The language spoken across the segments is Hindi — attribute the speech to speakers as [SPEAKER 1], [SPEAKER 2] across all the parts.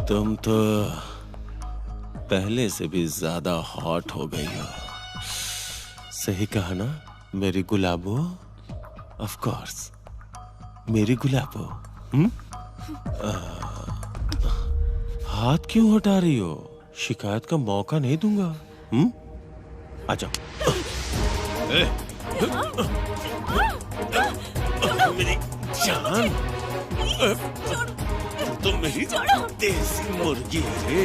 [SPEAKER 1] तुम तो पहले से भी ज्यादा हॉट हो गई हो। सही कहा ना मेरी गुलाबो? ऑफ कोर्स मेरी गुलाबो। हाथ क्यों हटा रही हो? शिकायत का मौका नहीं दूंगा। आ जाओ। मेरी जान, तुम मेरी देसी मुर्गी है।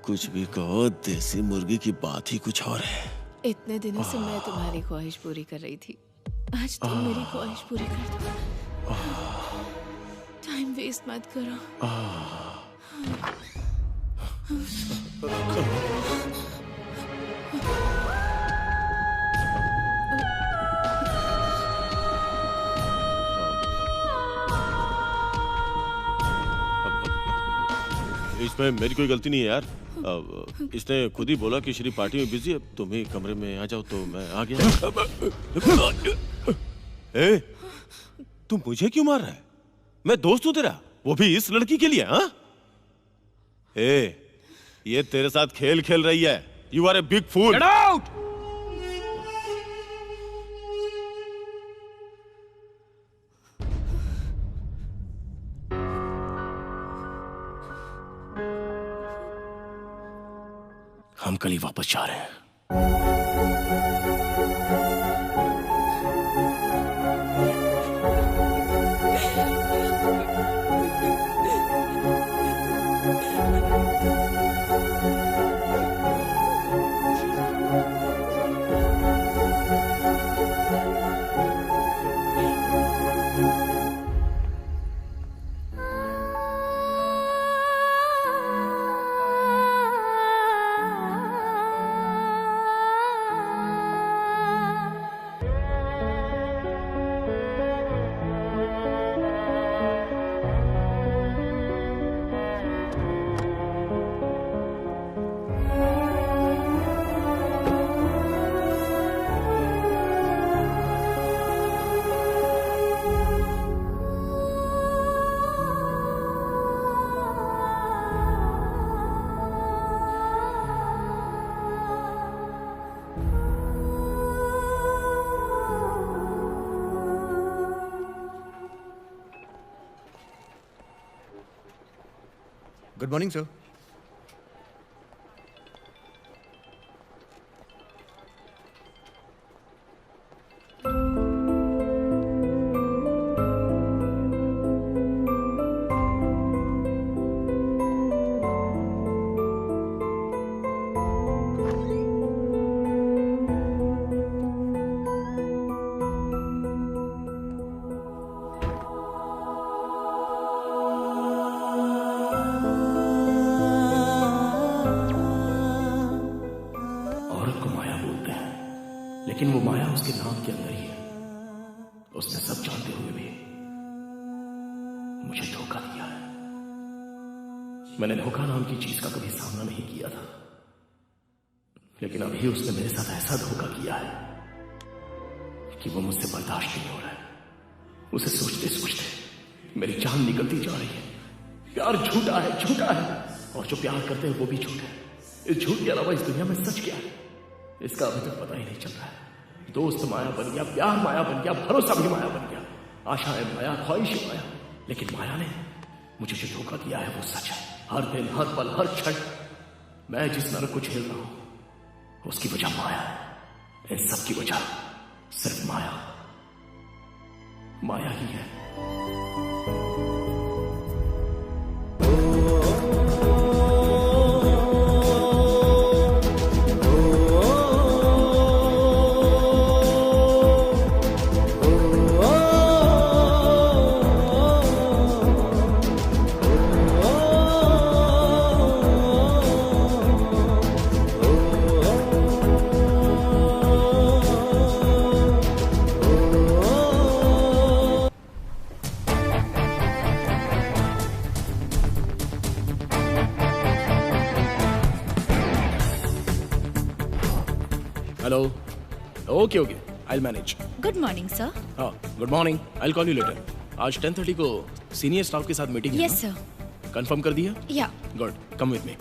[SPEAKER 1] कुछ भी कहो, देसी मुर्गी की बात ही कुछ और है।
[SPEAKER 2] इतने दिनों से मैं तुम्हारी ख्वाहिश पूरी कर रही थी, आज तुम मेरी ख्वाहिश पूरी कर दो। टाइम वेस्ट मत करो।
[SPEAKER 1] इसमें मेरी कोई गलती नहीं है यार। इसने खुद ही बोला कि श्री पार्टी में बिजी है, तुम ही कमरे में आ जाओ, तो मैं आ गया। ए, तू मुझे क्यों मार रहा है? मैं दोस्त हूं तेरा, वो भी इस लड़की के लिए। हाँ, ये तेरे साथ खेल खेल रही है। You are a big fool. Get out! हम कल ही वापस जा रहे हैं।
[SPEAKER 3] Good morning, sir.
[SPEAKER 4] लेकिन वो माया उसके नाम के अंदर ही है। उसने सब जानते हुए भी मुझे धोखा दिया है। मैंने धोखा नाम की चीज का कभी सामना नहीं किया था, लेकिन अभी उसने मेरे साथ ऐसा धोखा किया है कि वो मुझसे बर्दाश्त नहीं हो रहा है। उसे सोचते सोचते मेरी जान निकलती जा रही है। प्यार झूठा है, झूठा है, और जो प्यार करते हैं वो भी झूठ है। इस झूठ के अलावा इस दुनिया में सच क्या है, इसका अभी तक पता ही नहीं चल रहा है। दोस्त माया बन गया, प्यार माया बन गया, भरोसा भी माया बन गया, आशाएं माया, ख्वाहिश माया। लेकिन माया ने मुझे जो धोखा दिया है वो सच है। हर दिन, हर पल, हर क्षण मैं जिस नरक को झेल रहा हूं उसकी वजह माया है। इन सब की वजह सिर्फ माया, माया ही है। Hello. Okay okay, I'll manage.
[SPEAKER 2] Good morning sir.
[SPEAKER 4] हाँ, good morning. I'll call you later. आज 10:30 को सीनियर स्टाफ के साथ मीटिंग है.
[SPEAKER 2] Yes sir.
[SPEAKER 4] कंफर्म कर दिया?
[SPEAKER 2] या.
[SPEAKER 4] Good. Come with me.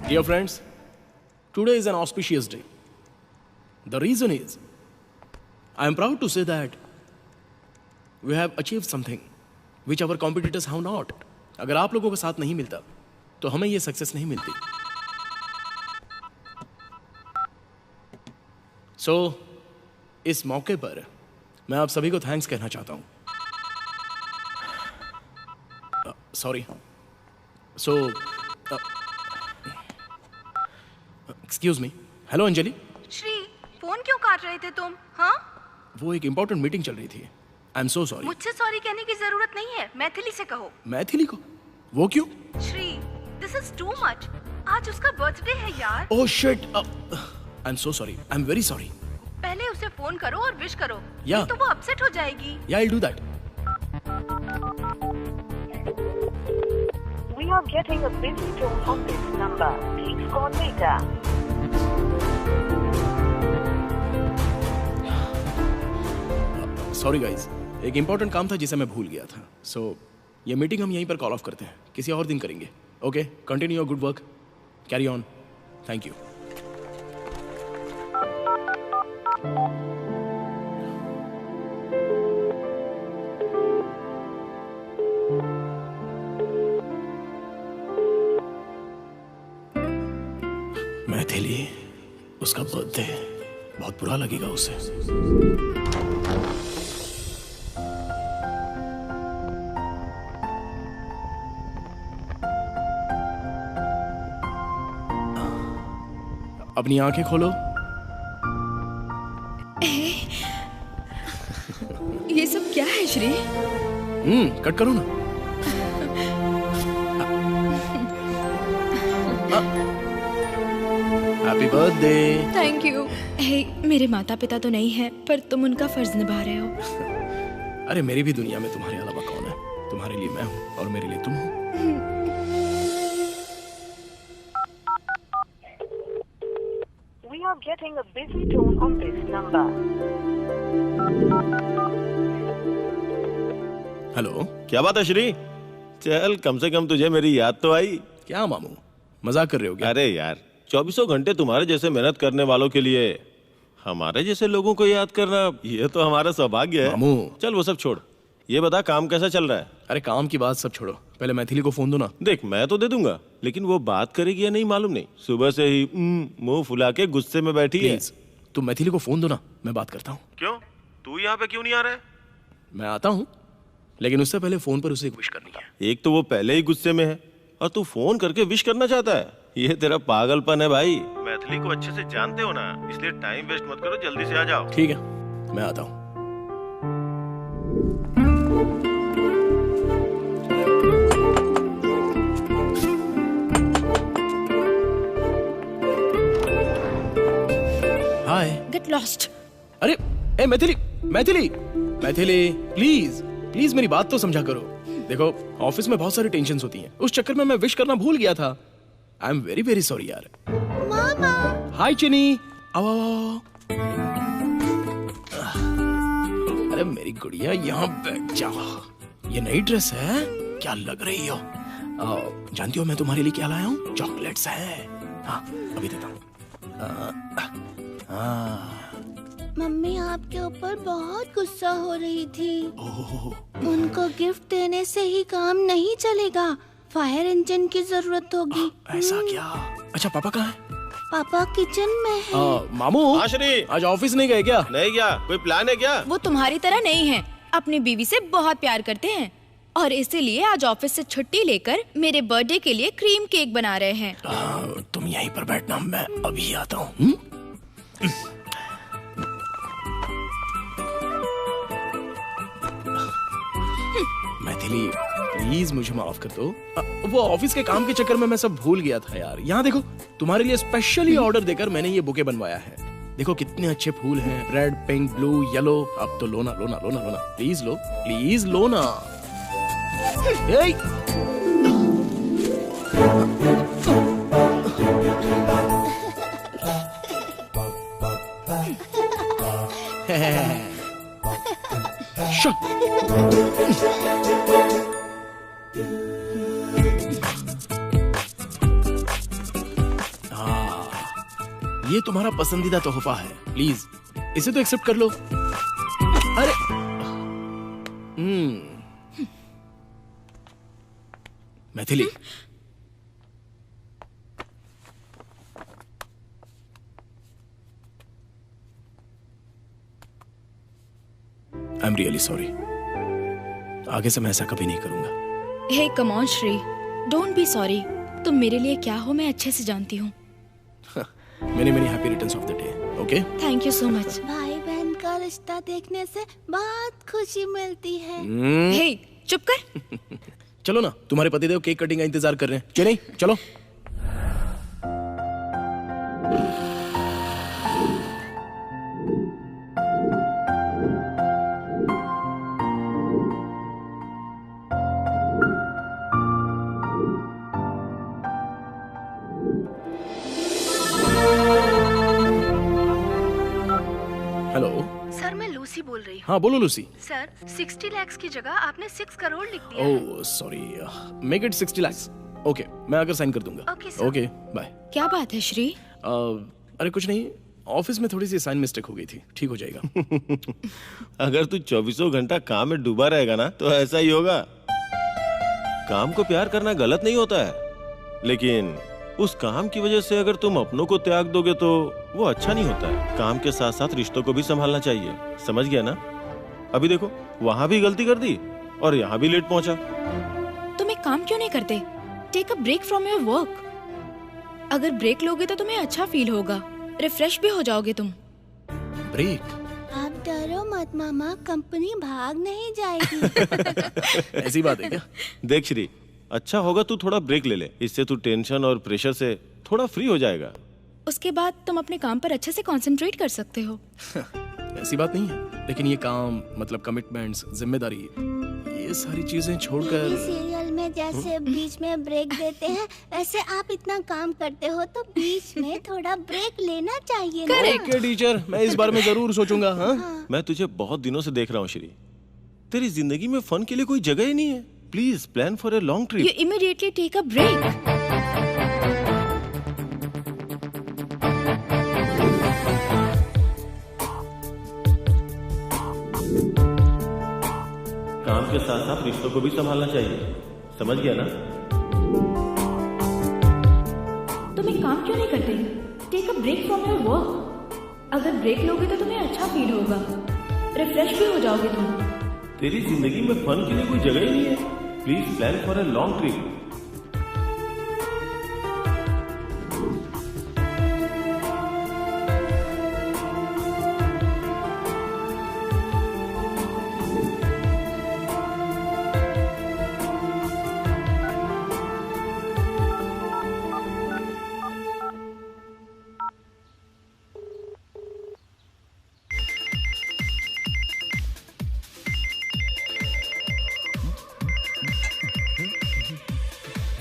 [SPEAKER 4] Dear friends, today is an auspicious day. The reason is, I am proud to say that we have achieved something which our competitors have not. अगर आप लोगों का साथ नहीं मिलता तो हमें ये सक्सेस नहीं मिलती. सो इस मौके पर मैं आप सभी को थैंक्स कहना चाहता हूं. Sorry. So excuse me. Hello Anjali.
[SPEAKER 3] Shri, phone क्यों काट रहे थे तुम? हाँ,
[SPEAKER 4] वो एक इंपॉर्टेंट मीटिंग चल रही थी. आई एम सो सॉरी.
[SPEAKER 3] मुझसे सॉरी कहने की जरूरत नहीं है, मैथिली से कहो.
[SPEAKER 4] मैथिली को? वो क्यों?
[SPEAKER 3] Shri, this is too much. आज उसका बर्थडे है यार.
[SPEAKER 4] Oh shit. I am so sorry. I am very sorry.
[SPEAKER 3] पहले उसे फोन करो और विश करो.
[SPEAKER 4] या.
[SPEAKER 3] नहीं तो वो अपसेट हो जाएगी.
[SPEAKER 4] या, I will do that.
[SPEAKER 5] We are getting a busy tone on this number. Please call later.
[SPEAKER 4] Sorry guys, एक इंपॉर्टेंट काम था जिसे मैं भूल गया था. सो ये मीटिंग हम यहीं पर कॉल ऑफ करते हैं. किसी और दिन करेंगे. Okay, continue your good work. Carry on. Thank you. Maithili, उसका बर्थडे, बहुत बुरा लगेगा उसे. अपनी आंखें खोलो.
[SPEAKER 2] ये सब क्या है श्री?
[SPEAKER 4] कट करो ना. Happy birthday.
[SPEAKER 2] Thank you. Hey, मेरे माता पिता तो नहीं है, पर तुम उनका फर्ज निभा रहे हो.
[SPEAKER 4] अरे मेरी भी दुनिया में तुम्हारे अलावा कौन है? तुम्हारे लिए मैं हूँ और मेरे लिए तुम हो.
[SPEAKER 5] We are getting a busy tone on this number.
[SPEAKER 4] Hello.
[SPEAKER 1] क्या बात है श्री? चल, कम से कम तुझे मेरी याद तो आई.
[SPEAKER 4] क्या मामू, मजाक कर रहे हो क्या?
[SPEAKER 1] अरे यार, 24 घंटे तुम्हारे जैसे मेहनत करने वालों के लिए हमारे जैसे लोगों को याद करना, ये तो हमारा सौभाग्य है.
[SPEAKER 4] मामू.
[SPEAKER 1] चल वो सब छोड़, ये बता काम कैसा चल रहा है?
[SPEAKER 4] अरे काम की बात सब छोड़ो, पहले मैथिली को फोन दो ना.
[SPEAKER 1] देख, मैं तो दे दूंगा, लेकिन वो बात करेगी या नहीं मालूम नहीं. सुबह से ही मुंह फुला के गुस्से में बैठी है.
[SPEAKER 4] प्लीज तुम मैथिली को फोन दो ना, मैं बात करता हूँ.
[SPEAKER 1] क्यों? तू यहाँ पे क्यों नहीं आ रहा है?
[SPEAKER 4] मैं आता हूँ, लेकिन उससे पहले फोन पर उसे एक विश करनी है.
[SPEAKER 1] एक तो वो पहले ही गुस्से में है और तू फोन करके विश करना चाहता है. ये तेरा पागलपन है भाई. मैथिली को अच्छे से जानते हो ना, इसलिए टाइम वेस्ट मत करो, जल्दी से आ जाओ.
[SPEAKER 4] ठीक है, मैं आता हूँ. हाय.
[SPEAKER 2] Get lost.
[SPEAKER 4] अरे ए मैथिली, मैथिली, मैथिली, प्लीज प्लीज मेरी बात तो समझा करो. देखो, ऑफिस में बहुत सारी टेंशन्स होती हैं, उस चक्कर में मैं विश करना भूल गया था. I am very very sorry यार.
[SPEAKER 3] मामा.
[SPEAKER 4] हाय चिनी. आओ आओ. अरे मेरी गुड़िया, यहाँ बैठ जाओ. ये नई ड्रेस है, क्या लग रही हो. जानती हो मैं तुम्हारे लिए क्या लाया हूँ? चॉकलेट्स है. हाँ, अभी देता हूँ.
[SPEAKER 3] मम्मी आपके ऊपर बहुत गुस्सा हो रही थी.
[SPEAKER 4] ओह,
[SPEAKER 3] उनको गिफ्ट देने से ही काम नहीं चलेगा, फायर इंजन की जरूरत होगी.
[SPEAKER 4] ऐसा क्या? अच्छा, पापा कहाँ है?
[SPEAKER 3] पापा किचन में है.
[SPEAKER 4] मामू.
[SPEAKER 1] हाँ श्री,
[SPEAKER 4] आज ऑफिस नहीं गए क्या?
[SPEAKER 1] नहीं क्या? कोई प्लान है क्या?
[SPEAKER 2] वो तुम्हारी तरह नहीं है, अपनी बीवी से बहुत प्यार करते हैं और इसीलिए आज ऑफिस से छुट्टी लेकर मेरे बर्थडे के लिए क्रीम केक बना रहे हैं.
[SPEAKER 4] तुम यहीं पर बैठना, मैं अभी आता हूँ. मैथिली, प्लीज मुझे माफ कर दो. वो ऑफिस के काम के चक्कर में मैं सब भूल गया था यार. यहाँ देखो, तुम्हारे लिए स्पेशली ऑर्डर देकर मैंने ये बुके बनवाया है. देखो कितने अच्छे फूल हैं, रेड, पिंक, ब्लू, येलो. अब तो लो ना, लो ना, लो ना, लो ना. प्लीज लो, प्लीज लो ना. ए! ये तुम्हारा पसंदीदा तोहफा है, प्लीज इसे तो एक्सेप्ट कर लो। अरे Maithili, I am really sorry. आगे से मैं ऐसा कभी नहीं करूंगा।
[SPEAKER 6] Hey come on Shri, don't be sorry. तुम मेरे लिए क्या हो मैं अच्छे से जानती हूँ।
[SPEAKER 4] Many many happy returns of the day. Okay,
[SPEAKER 6] thank you so much.
[SPEAKER 3] भाई बहन का रिश्ता देखने से बहुत खुशी मिलती है।
[SPEAKER 6] हे चुप कर।
[SPEAKER 4] चलो ना, तुम्हारे पतिदेव केक कटिंग का इंतजार कर रहे हैं। चलो चलो। हेलो
[SPEAKER 3] सर मैं लूसी बोल रही हूँ।
[SPEAKER 4] हाँ बोलो लूसी।
[SPEAKER 3] सर 60 लाख की जगह आपने 6 करोड़ लिख दिया।
[SPEAKER 4] Oh sorry, make it 60 lakhs। Okay, मैं आकर साइन कर दूंगा।
[SPEAKER 3] Okay, sir.
[SPEAKER 4] Okay bye.
[SPEAKER 6] क्या बात है श्री?
[SPEAKER 4] अरे कुछ नहीं, ऑफिस में थोड़ी सी साइन मिस्टेक हो गई थी, ठीक हो जाएगा।
[SPEAKER 1] अगर तू 24 घंटा काम में डूबा रहेगा ना तो ऐसा ही होगा। काम को प्यार करना गलत नहीं होता है, लेकिन उस काम की वजह से अगर तुम अपनों को त्याग दोगे तो वो अच्छा नहीं होता है। काम के साथ साथ रिश्तों को भी संभालना चाहिए, समझ गया ना? अभी देखो, वहाँ भी गलती कर दी और यहाँ भी लेट पहुंचा।
[SPEAKER 6] तुम एक काम क्यों नहीं करते? Take a break from your work. अगर ब्रेक लोगे तो तुम्हें अच्छा फील होगा, रिफ्रेश भी हो जाओगे तुम।
[SPEAKER 4] ब्रेक?
[SPEAKER 3] आप डरो मत मामा, कंपनी भाग नहीं जाएगी।
[SPEAKER 4] ऐसी बात है क्या?
[SPEAKER 1] देख श्री, अच्छा होगा तू थोड़ा ब्रेक ले ले, इससे तू टेंशन और प्रेशर से थोड़ा फ्री हो जाएगा।
[SPEAKER 6] उसके बाद तुम अपने काम पर अच्छे से कंसंट्रेट कर सकते हो।
[SPEAKER 4] ऐसी बात नहीं है, लेकिन ये काम मतलब कमिटमेंट्स, जिम्मेदारी, ये सारी चीजें छोड़कर।
[SPEAKER 3] टीवी सीरियल में जैसे बीच में ब्रेक देते हैं, वैसे आप इतना काम करते हो तो बीच में थोड़ा ब्रेक लेना चाहिए ना?
[SPEAKER 4] ओके टीचर, मैं इस बारे में जरूर सोचूंगा। हाँ,
[SPEAKER 1] मैं तुझे बहुत दिनों से देख रहा हूँ श्री, तेरी जिंदगी में फन के लिए कोई जगह ही नहीं है। Please plan for a long
[SPEAKER 6] You
[SPEAKER 1] trip.
[SPEAKER 6] immediately take a break.
[SPEAKER 1] काम के साथ साथ रिश्तों को भी संभालना चाहिए, समझ गया ना?
[SPEAKER 6] तुम एक काम क्यों नहीं करते? Take a break from your work. अगर ब्रेक लोगे तो तुम्हें अच्छा फील होगा, रिफ्रेश भी हो जाओगे तुम।
[SPEAKER 1] तेरी जिंदगी में फन के लिए कोई जगह ही नहीं है। Please plan for a long trip.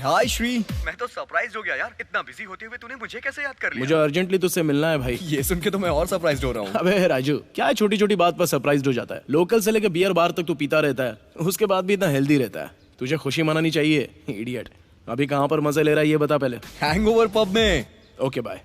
[SPEAKER 7] Hi Shri, मैं तो सरप्राइज हो गया यार। इतना बिजी होते हुए तूने मुझे कैसे याद कर लिया?
[SPEAKER 4] मुझे अर्जेंटली तुझसे मिलना है भाई।
[SPEAKER 7] ये सुन के तो मैं और सरप्राइज हो रहा हूँ।
[SPEAKER 4] अबे राजू, क्या छोटी छोटी बात पर सरप्राइज हो जाता है? लोकल से लेके बियर बार तक तू पीता रहता है, उसके बाद भी इतना हेल्दी रहता है। तुझे खुशी मनानी चाहिए, इडियट। अभी कहाँ पर मजे ले रहा है ये बता पहले।
[SPEAKER 7] हैंगओवर पब में।
[SPEAKER 4] Okay bye.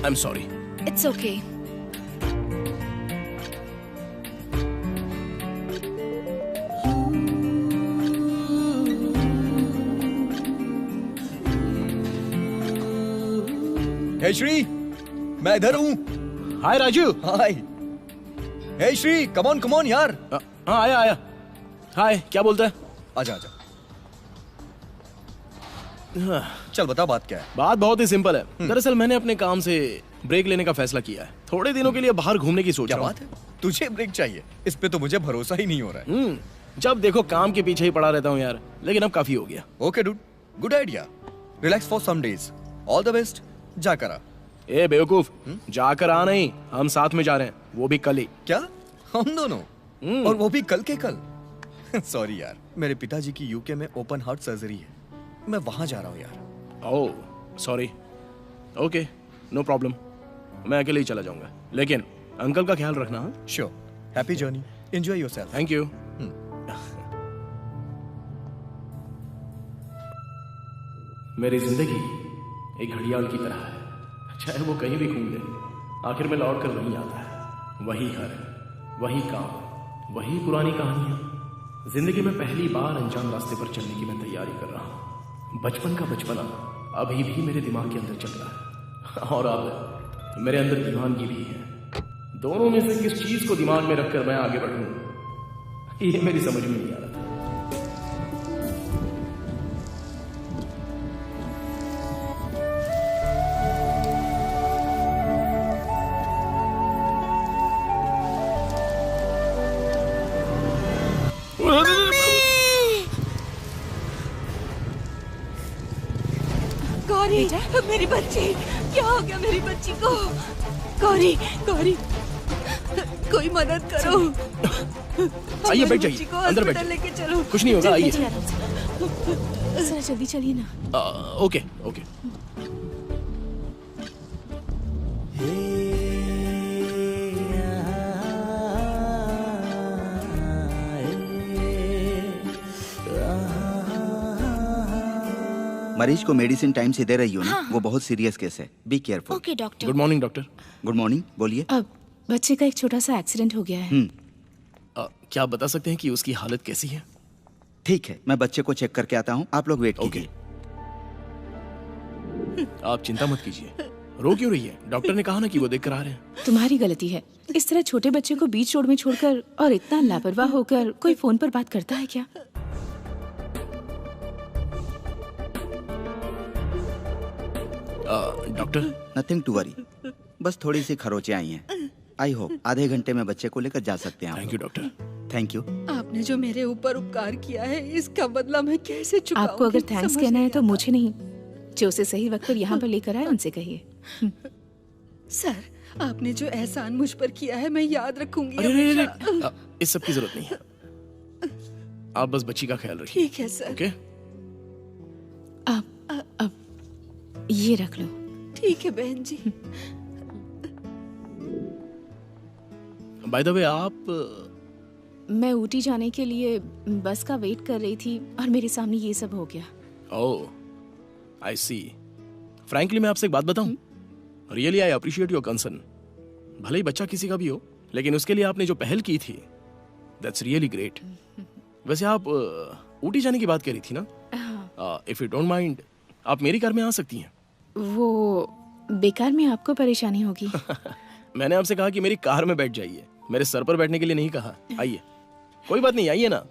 [SPEAKER 4] I'm sorry.
[SPEAKER 6] It's okay.
[SPEAKER 7] Hey Shri, मैं इधर हूँ।
[SPEAKER 4] Hi Raju.
[SPEAKER 7] Hi. Hey Shri, come on यार।
[SPEAKER 4] हाँ आया। हाय, क्या बोलता है?
[SPEAKER 7] आजा आजा। चल बता बात क्या है।
[SPEAKER 4] बात बहुत ही सिंपल है। दरअसल मैंने अपने काम से ब्रेक लेने का फैसला किया है। थोड़े दिनों के लिए बाहर घूमने की सोच
[SPEAKER 7] क्या
[SPEAKER 4] रहा हूँ।
[SPEAKER 7] बात है, तुझे ब्रेक चाहिए? इस पे तो मुझे भरोसा ही नहीं हो रहा है।
[SPEAKER 4] जब देखो काम के पीछे ही पड़ा रहता हूँ यार, लेकिन अब काफी हो गया।
[SPEAKER 7] Okay dude, good idea. Relax for some days. All the best. जा कर आ।
[SPEAKER 4] ए बेवकूफ, जाकर आ नहीं, हम साथ में जा रहे हैं, वो भी कल ही।
[SPEAKER 7] क्या? हम दोनों? और वो भी कल के कल? सॉरी यार, मेरे पिताजी की यूके में ओपन हार्ट सर्जरी है, मैं वहां जा रहा हूँ यार।
[SPEAKER 4] Oh sorry. Okay no problem, मैं अकेले ही चला जाऊंगा, लेकिन अंकल का ख्याल रखना। हाँ
[SPEAKER 7] sure. Happy journey, enjoy yourself.
[SPEAKER 4] Thank you. मेरी जिंदगी एक घड़ियाल की तरह है, चाहे वो कहीं भी घूम ले, आखिर में लौट कर वहीं आता है। वही घर, वही काम, वही पुरानी कहानियां। जिंदगी में पहली बार अनजान रास्ते पर चलने की मैं तैयारी कर रहा हूँ। बचपन का बचपना अभी भी मेरे दिमाग के अंदर चल रहा है, और अब मेरे अंदर दीवानगी भी है। दोनों में से किस चीज को दिमाग में रखकर मैं आगे बढ़ूं, ये मेरी समझ में नहीं आ रहा था।
[SPEAKER 2] गौरी, मेरी बच्ची, क्या हो गया मेरी बच्ची को? गौरी, गौरी, कोई मदद करो।
[SPEAKER 4] आइए बैठ
[SPEAKER 2] बच्ची
[SPEAKER 4] जाइए,
[SPEAKER 2] को
[SPEAKER 4] अंदर बैठ
[SPEAKER 2] हॉस्पिटल लेके चलो।
[SPEAKER 4] कुछ नहीं होगा, आइए।
[SPEAKER 2] जरा जल्दी चलिए ना।
[SPEAKER 4] Okay okay.
[SPEAKER 8] मरीज को मेडिसिन टाइम से दे रही हो ना? हाँ। वो बहुत सीरियस केस है, be careful.
[SPEAKER 2] Okay doctor.
[SPEAKER 4] Good morning doctor.
[SPEAKER 8] Good morning, बोलिए।
[SPEAKER 2] अब बच्चे का एक छोटा सा एक्सीडेंट हो गया है।
[SPEAKER 4] क्या आप बता सकते हैं कि उसकी हालत कैसी है?
[SPEAKER 8] ठीक है, मैं बच्चे को चेक करके आता हूँ, आप लोग वेट कीजिए।
[SPEAKER 4] आप चिंता मत कीजिए। रो क्यों रही है? डॉक्टर ने कहा ना कि वो देख कर आ रहे हैं।
[SPEAKER 2] तुम्हारी गलती है, इस तरह छोटे बच्चे को बीच रोड में छोड़कर और इतना लापरवाह होकर कोई फोन पर बात करता है क्या?
[SPEAKER 4] डॉक्टर,
[SPEAKER 8] नथिंग टू वरी, बस थोड़ी सी खरोचे आई हैं। आई होप आधे घंटे में बच्चे को लेकर जा सकते हैं।
[SPEAKER 4] Thank you doctor.
[SPEAKER 8] Thank you.
[SPEAKER 2] आपने जो मेरे ऊपर उपकार किया है, इसका बदला मैं कैसे चुकाऊंगी? आपको अगर थैंक्स कहना है तो मुझे नहीं, जो उसे सही वक्त पर यहाँ पर लेकर आए उनसे कहिए।
[SPEAKER 9] सर, आपने जो एहसान मुझ पर किया है मैं याद रखूंगी।
[SPEAKER 4] अरे इस सब की जरूरत नहीं है, आप बस बच्ची का ख्याल रखिए।
[SPEAKER 9] ठीक है सर।
[SPEAKER 4] ओके,
[SPEAKER 2] अब ये रख लो।
[SPEAKER 9] ठीक है बहन जी।
[SPEAKER 4] बाय द वे, आप?
[SPEAKER 2] मैं ऊटी जाने के लिए बस का वेट कर रही थी और मेरे सामने ये सब हो गया।
[SPEAKER 4] ओह, आई सी। फ्रैंकली मैं आपसे एक बात बताऊं? Really I appreciate your concern. भले ही बच्चा किसी का भी हो, लेकिन उसके लिए आपने जो पहल की थी, दैट्स रियली ग्रेट। वैसे आप ऊटी जाने की बात कर रही थी ना? इफ यू डोंट माइंड, आप मेरी कार में आ सकती हैं।
[SPEAKER 2] वो बेकार में आपको परेशानी होगी।
[SPEAKER 4] मैंने आपसे कहा कि मेरी कार में बैठ जाइए, मेरे सर पर बैठने के लिए नहीं कहा। आइए, कोई बात नहीं, आइए ना।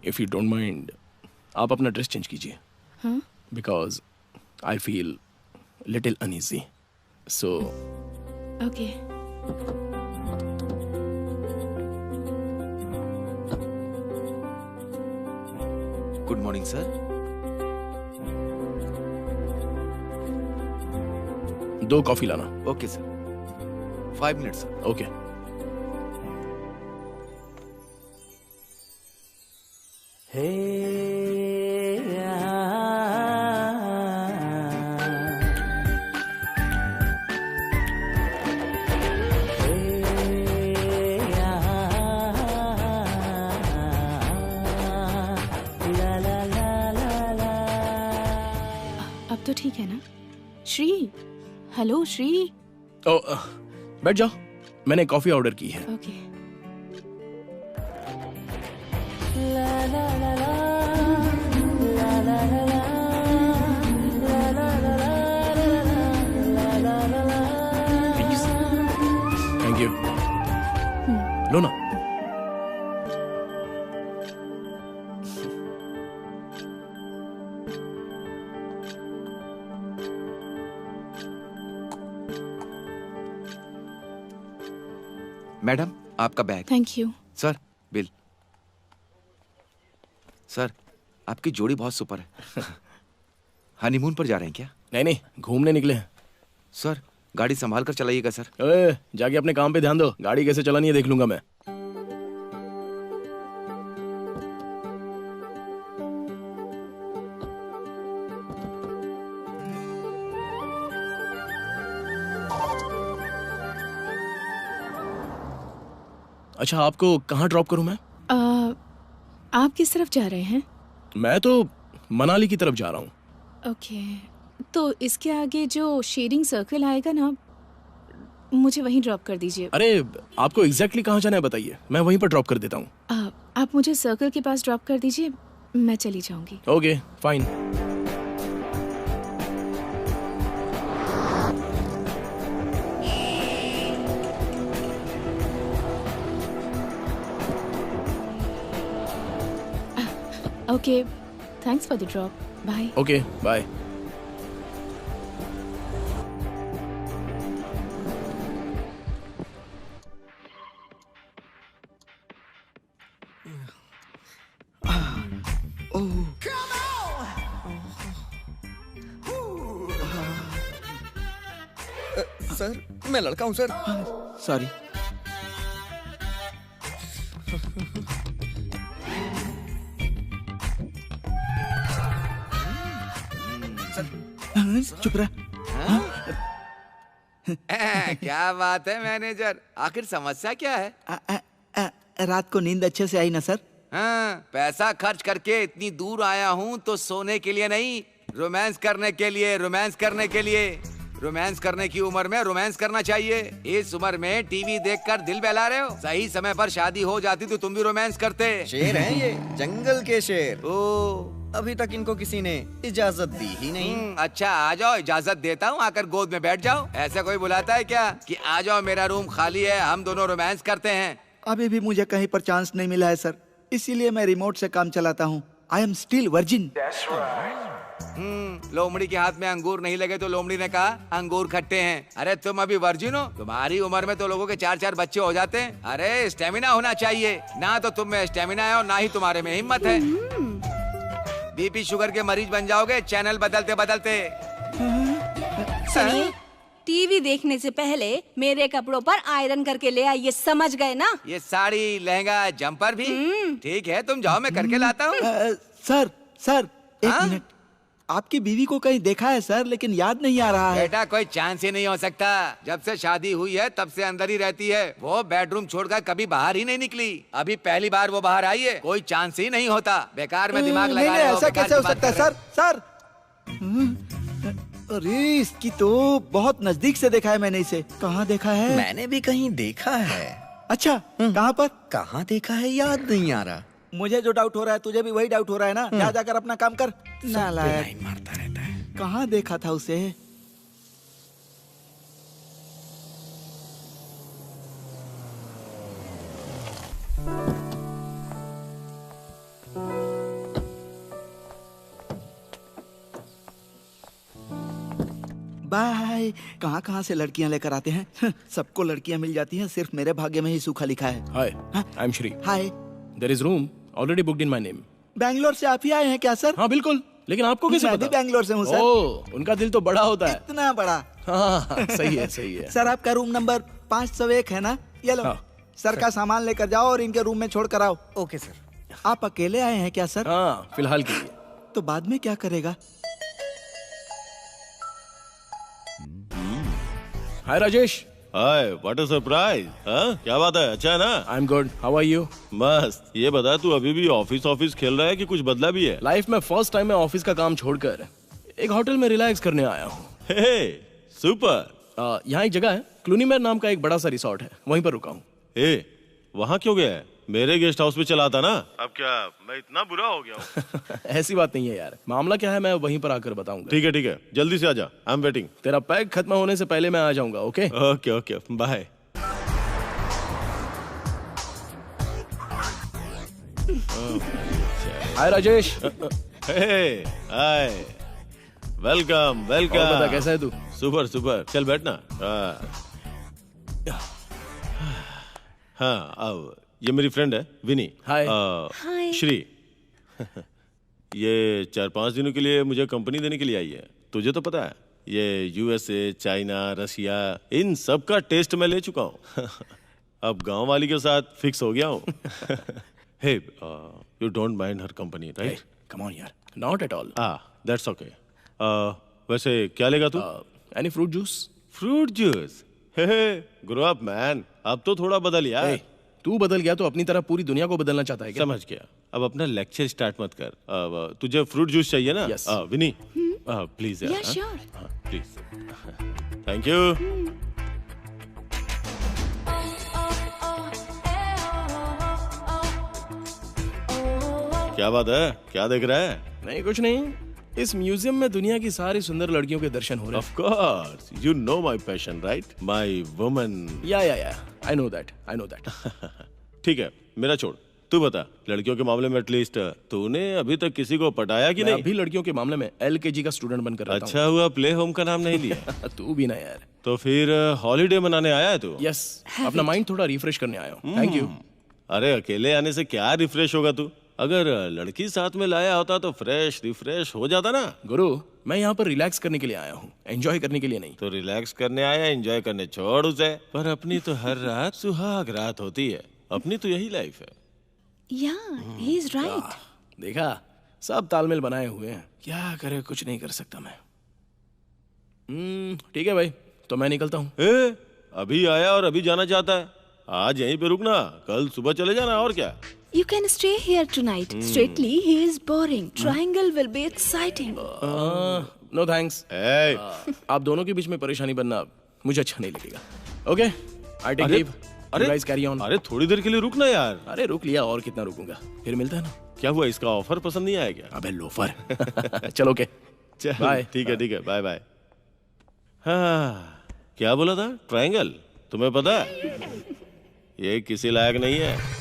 [SPEAKER 4] इफ यू डोंट माइंड, आप अपना ड्रेस चेंज कीजिए।
[SPEAKER 2] हाँ?
[SPEAKER 4] Because I feel little uneasy. So.
[SPEAKER 2] Okay.
[SPEAKER 8] Good morning sir.
[SPEAKER 4] 2 coffee लाना।
[SPEAKER 8] Okay sir. 5 minutes sir.
[SPEAKER 4] Okay.
[SPEAKER 2] अब तो ठीक है ना? श्री, हेलो श्री।
[SPEAKER 4] ओ, बैठ जाओ, मैंने कॉफी ऑर्डर की है।
[SPEAKER 2] ओके।
[SPEAKER 4] Thank you. लो ना।
[SPEAKER 8] मैडम आपका bag.
[SPEAKER 2] Thank you.
[SPEAKER 8] Sir bill. Sir आपकी जोड़ी बहुत सुपर है। हनीमून पर जा रहे हैं क्या?
[SPEAKER 4] नहीं, घूमने निकले हैं।
[SPEAKER 8] सर गाड़ी संभाल कर चलाइएगा सर।
[SPEAKER 4] ओए, जाके अपने काम पे ध्यान दो, गाड़ी कैसे चलानी है देख लूंगा मैं। अच्छा, आपको कहाँ ड्रॉप करूं मैं?
[SPEAKER 2] आप किस तरफ जा रहे हैं?
[SPEAKER 4] मैं तो मनाली की तरफ जा रहा हूँ।
[SPEAKER 2] ओके, तो इसके आगे जो शेयरिंग सर्कल आएगा ना, मुझे वहीं ड्रॉप कर दीजिए।
[SPEAKER 4] अरे आपको एग्जैक्टली कहाँ जाना है बताइए, मैं वहीं पर ड्रॉप कर देता हूँ।
[SPEAKER 2] आप मुझे सर्कल के पास ड्रॉप कर दीजिए, मैं चली जाऊंगी।
[SPEAKER 4] Okay fine.
[SPEAKER 2] Okay, thanks for the drop. Bye.
[SPEAKER 4] Okay bye.
[SPEAKER 7] Sir मैं लड़का हूँ सर।
[SPEAKER 8] सॉरी। चुप रह।
[SPEAKER 10] क्या बात है मैनेजर, आखिर समस्या क्या है?
[SPEAKER 8] रात को नींद अच्छे से आई ना सर?
[SPEAKER 10] हाँ, पैसा खर्च करके इतनी दूर आया हूँ तो सोने के लिए नहीं, रोमांस करने के लिए। रोमांस करने के लिए, रोमांस करने की उम्र में रोमांस करना चाहिए। इस उम्र में टीवी देखकर दिल बहला रहे हो। सही समय पर शादी हो जाती तो तुम भी रोमांस करते।
[SPEAKER 7] शेर हैं ये, जंगल के शेर।
[SPEAKER 10] ओ,
[SPEAKER 7] अभी तक इनको किसी ने इजाजत दी ही नहीं।
[SPEAKER 10] अच्छा आ जाओ, इजाजत देता हूँ, आकर गोद में बैठ जाओ। ऐसा कोई बुलाता है क्या कि आ जाओ मेरा रूम खाली है, हम दोनों रोमांस करते हैं?
[SPEAKER 8] अभी भी मुझे कहीं पर चांस नहीं मिला है सर, इसीलिए मैं रिमोट से काम चलाता हूँ। I am still virgin.
[SPEAKER 10] लोमड़ी के हाथ में अंगूर नहीं लगे तो लोमड़ी ने कहा अंगूर खट्टे हैं। अरे तुम अभी वर्जिन हो? तुम्हारी उम्र में तो लोगों के 4-4 बच्चे हो जाते हैं। अरे स्टेमिना होना चाहिए, ना तो तुम में स्टेमिना है और ना ही तुम्हारे में हिम्मत है। बीपी शुगर के मरीज बन जाओगे चैनल बदलते बदलते।
[SPEAKER 11] सुनिए, टीवी देखने से पहले मेरे कपड़ों पर आयरन करके ले आइए, समझ गए ना?
[SPEAKER 10] ये साड़ी, लहंगा, जंपर भी ठीक है, तुम जाओ मैं करके लाता हूँ।
[SPEAKER 8] सर एक मिनट, आपकी बीवी को कहीं देखा है सर, लेकिन याद नहीं आ रहा है।
[SPEAKER 10] बेटा कोई चांस ही नहीं हो सकता, जब से शादी हुई है तब से अंदर ही रहती है। वो बेडरूम छोड़कर कभी बाहर ही नहीं निकली। अभी पहली बार वो बाहर आई है, कोई चांस ही नहीं होता। बेकार में दिमाग लगा रहे हो।
[SPEAKER 8] ऐसा कैसे हो सकता है सर? अरे इसकी तो बहुत नजदीक से देखा है मैंने इसे। कहाँ देखा है?
[SPEAKER 7] मैंने भी कहीं देखा है।
[SPEAKER 8] अच्छा, कहाँ पर?
[SPEAKER 7] कहाँ देखा है याद नहीं आ रहा।
[SPEAKER 8] मुझे जो डाउट हो रहा है तुझे भी वही डाउट हो रहा है ना? जा जाकर अपना काम कर। नालायक,
[SPEAKER 7] मारता रहता है।
[SPEAKER 8] कहाँ देखा था उसे? बाय। कहाँ कहाँ से लड़कियाँ लेकर आते हैं। सबको लड़कियाँ मिल जाती हैं, सिर्फ मेरे भाग्य में ही सूखा लिखा है।
[SPEAKER 4] Hi, I am Shri.
[SPEAKER 8] Hi.
[SPEAKER 4] There is room already booked in my name.
[SPEAKER 8] Bangalore से आप ही आए हैं क्या सर?
[SPEAKER 4] हाँ बिल्कुल, लेकिन आपको कैसे
[SPEAKER 8] मैं
[SPEAKER 4] पता?
[SPEAKER 8] भी बैंगलोर से हूँ सर।
[SPEAKER 4] ओह, उनका दिल तो बड़ा होता है।
[SPEAKER 8] इतना बड़ा।
[SPEAKER 4] हाँ, सही है सही है।
[SPEAKER 8] सर आपका रूम नंबर 501 है ना? ये लो। सर का सामान लेकर जाओ और इनके रूम में छोड़ कर आओ।
[SPEAKER 7] Okay sir.
[SPEAKER 8] आप अकेले आए हैं क्या सर?
[SPEAKER 4] हाँ, फिलहाल के लिए।
[SPEAKER 8] तो बाद में क्या करेगा?
[SPEAKER 4] Hi Rajesh.
[SPEAKER 1] Hi, what a surprise. हाँ, क्या बात है? अच्छा है ना?
[SPEAKER 4] I am good, how are you?
[SPEAKER 1] मस्त। ये बता, तू अभी भी ऑफिस खेल रहा है कि कुछ बदला भी है?
[SPEAKER 4] लाइफ में फर्स्ट टाइम मैं ऑफिस का काम छोड़कर एक होटल में रिलैक्स करने आया हूँ।
[SPEAKER 1] हे, सुपर।
[SPEAKER 4] यहाँ एक जगह है, क्लूनीमेर नाम का एक बड़ा सा रिसोर्ट है, वहीं पर रुका हूँ।
[SPEAKER 1] ए, वहाँ क्यों गया है? मेरे गेस्ट हाउस में चला था ना। अब क्या मैं इतना बुरा हो गया हूँ?
[SPEAKER 4] ऐसी बात नहीं है यार, मामला क्या है मैं वहीं पर आकर बताऊंगा।
[SPEAKER 1] ठीक है, जल्दी से आजा, आई एम वेटिंग।
[SPEAKER 4] तेरा पैक खत्म होने से पहले मैं आ जाऊंगा। Okay
[SPEAKER 1] okay, bye.
[SPEAKER 4] Hi Rajesh.
[SPEAKER 1] Hi, welcome.
[SPEAKER 4] और बता कैसा है तू?
[SPEAKER 1] सुपर, चल बैठना। हाँ, अब ये मेरी फ्रेंड है विनी।
[SPEAKER 4] हाय।
[SPEAKER 2] हाय।
[SPEAKER 1] श्री। ये 4-5 दिनों के लिए मुझे कंपनी देने के लिए आई है। तुझे तो पता है, ये यूएसए, चाइना, रशिया, इन सब का टेस्ट मैं ले चुका हूँ। अब गांव वाली के साथ फिक्स हो गया हूँ। Hey, you don't mind her company, right?
[SPEAKER 4] Come on यार, not at all.
[SPEAKER 1] That's okay. वैसे क्या लेगा तू?
[SPEAKER 4] Any fruit juice?
[SPEAKER 1] Fruit juice? Hey, grow up man. अब तो थोड़ा बदल यार।
[SPEAKER 4] तू बदल गया तो अपनी तरह पूरी दुनिया को बदलना चाहता है क्या?
[SPEAKER 1] समझ गया। अब अपना लेक्चर स्टार्ट मत कर। अब तुझे फ्रूट जूस चाहिए ना?
[SPEAKER 4] Yes.
[SPEAKER 1] विनी, प्लीज यार।
[SPEAKER 2] Yeah, sure.
[SPEAKER 1] Please. Thank you. क्या बात है? क्या देख रहा है?
[SPEAKER 4] नहीं कुछ नहीं, इस म्यूजियम में दुनिया की सारी सुंदर लड़कियों के दर्शन हो रहे हैं।
[SPEAKER 1] Of course, you know my passion, right? My woman.
[SPEAKER 4] या I know that.
[SPEAKER 1] ठीक है, मेरा छोड़, तू बता, लड़कियों के मामले में एटलीस्ट तूने अभी तक किसी को पटाया कि
[SPEAKER 4] मैं
[SPEAKER 1] नहीं?
[SPEAKER 4] अभी लड़कियों के मामले में LKG का स्टूडेंट बनकर रहता
[SPEAKER 1] अच्छा हुआ प्ले होम का नाम नहीं लिया।
[SPEAKER 4] तू भी ना यार।
[SPEAKER 1] तो फिर हॉलीडे मनाने आया है तू?
[SPEAKER 4] यस, अपना माइंड थोड़ा रिफ्रेश करने आया हूँ। Thank you.
[SPEAKER 1] अरे अकेले आने से क्या रिफ्रेश होगा तू? अगर लड़की साथ में लाया होता तो फ्रेश रिफ्रेश हो जाता ना।
[SPEAKER 4] गुरु, मैं यहाँ पर रिलैक्स करने के लिए आया हूँ, एंजॉय करने के लिए नहीं।
[SPEAKER 1] तो रिलैक्स करने आया, एंजॉय करने छोड़ उसे। पर अपनी तो हर रात सुहाग रात होती है। अपनी तो यही लाइफ है।
[SPEAKER 2] Yeah, he is right.
[SPEAKER 4] देखा, सब तालमेल बनाए हुए हैं, क्या करे कुछ नहीं कर सकता मैं। ठीक है भाई, तो मैं निकलता हूँ।
[SPEAKER 1] अभी आया और अभी जाना चाहता है? आज यहीं पे रुकना, कल सुबह चले जाना। और क्या?
[SPEAKER 2] You can stay here tonight. Straightly, he is boring. Triangle will be exciting.
[SPEAKER 4] No thanks. आप दोनों के बीच में परेशानी बनना मुझे अच्छा नहीं लगेगा। Okay, I take leave.
[SPEAKER 1] अरे
[SPEAKER 4] गाइस कैरी ऑन।
[SPEAKER 1] अरे थोड़ी देर के लिए रुकना यार।
[SPEAKER 4] अरे रुक लिया, और कितना रुकूंगा, फिर मिलता है ना।
[SPEAKER 1] क्या हुआ, इसका ऑफर पसंद नहीं आया क्या?
[SPEAKER 4] अबे लोफर। चलो ओके,
[SPEAKER 1] बाय। ठीक है, बाय बाय। हाँ, क्या बोला था? ट्रायंगल? तुम्हें पता है ये किसी लायक नहीं है।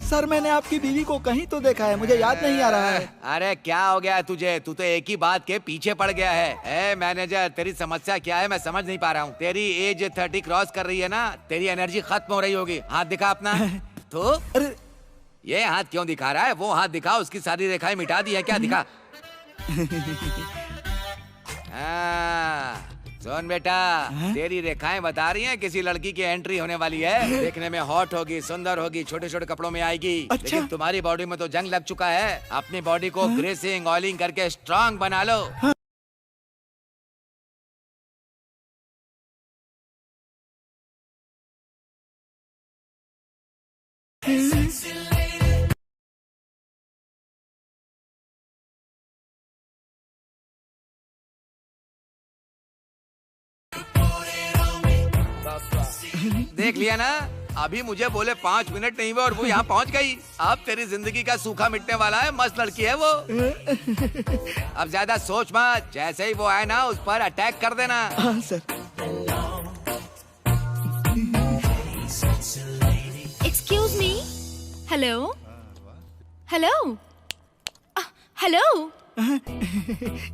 [SPEAKER 8] सर मैंने आपकी बीवी को कहीं तो देखा है, मुझे याद नहीं आ रहा है।
[SPEAKER 10] अरे क्या हो गया तुझे? तू तो एक ही बात के पीछे पड़ गया है। मैनेजर, तेरी समस्या क्या है मैं समझ नहीं पा रहा हूँ। तेरी एज 30 क्रॉस कर रही है ना, तेरी एनर्जी खत्म हो रही होगी। हाथ दिखा अपना। तो
[SPEAKER 8] अरे
[SPEAKER 10] ये हाथ क्यों दिखा रहा है? वो हाथ दिखा, उसकी सारी रेखाएं मिटा दी है क्या? दिखा। सुन बेटा, तेरी रेखाएं बता रही हैं किसी लड़की की एंट्री होने वाली है। देखने में हॉट होगी, सुंदर होगी, छोटे छोटे कपड़ों में आएगी।
[SPEAKER 8] अच्छा?
[SPEAKER 10] लेकिन तुम्हारी बॉडी में तो जंग लग चुका है। अपनी बॉडी को ग्रेसिंग, ऑयलिंग करके स्ट्रांग बना लो। देख लिया ना, अभी मुझे बोले 5 मिनट नहीं हुए और वो यहाँ पहुँच गई। अब तेरी जिंदगी का सूखा मिटने वाला है। मस्त लड़की है वो। अब ज्यादा सोच मत, जैसे ही वो आए ना उस पर अटैक कर देना।
[SPEAKER 8] हाँ sir.
[SPEAKER 6] Excuse me. Hello. Hello. Hello.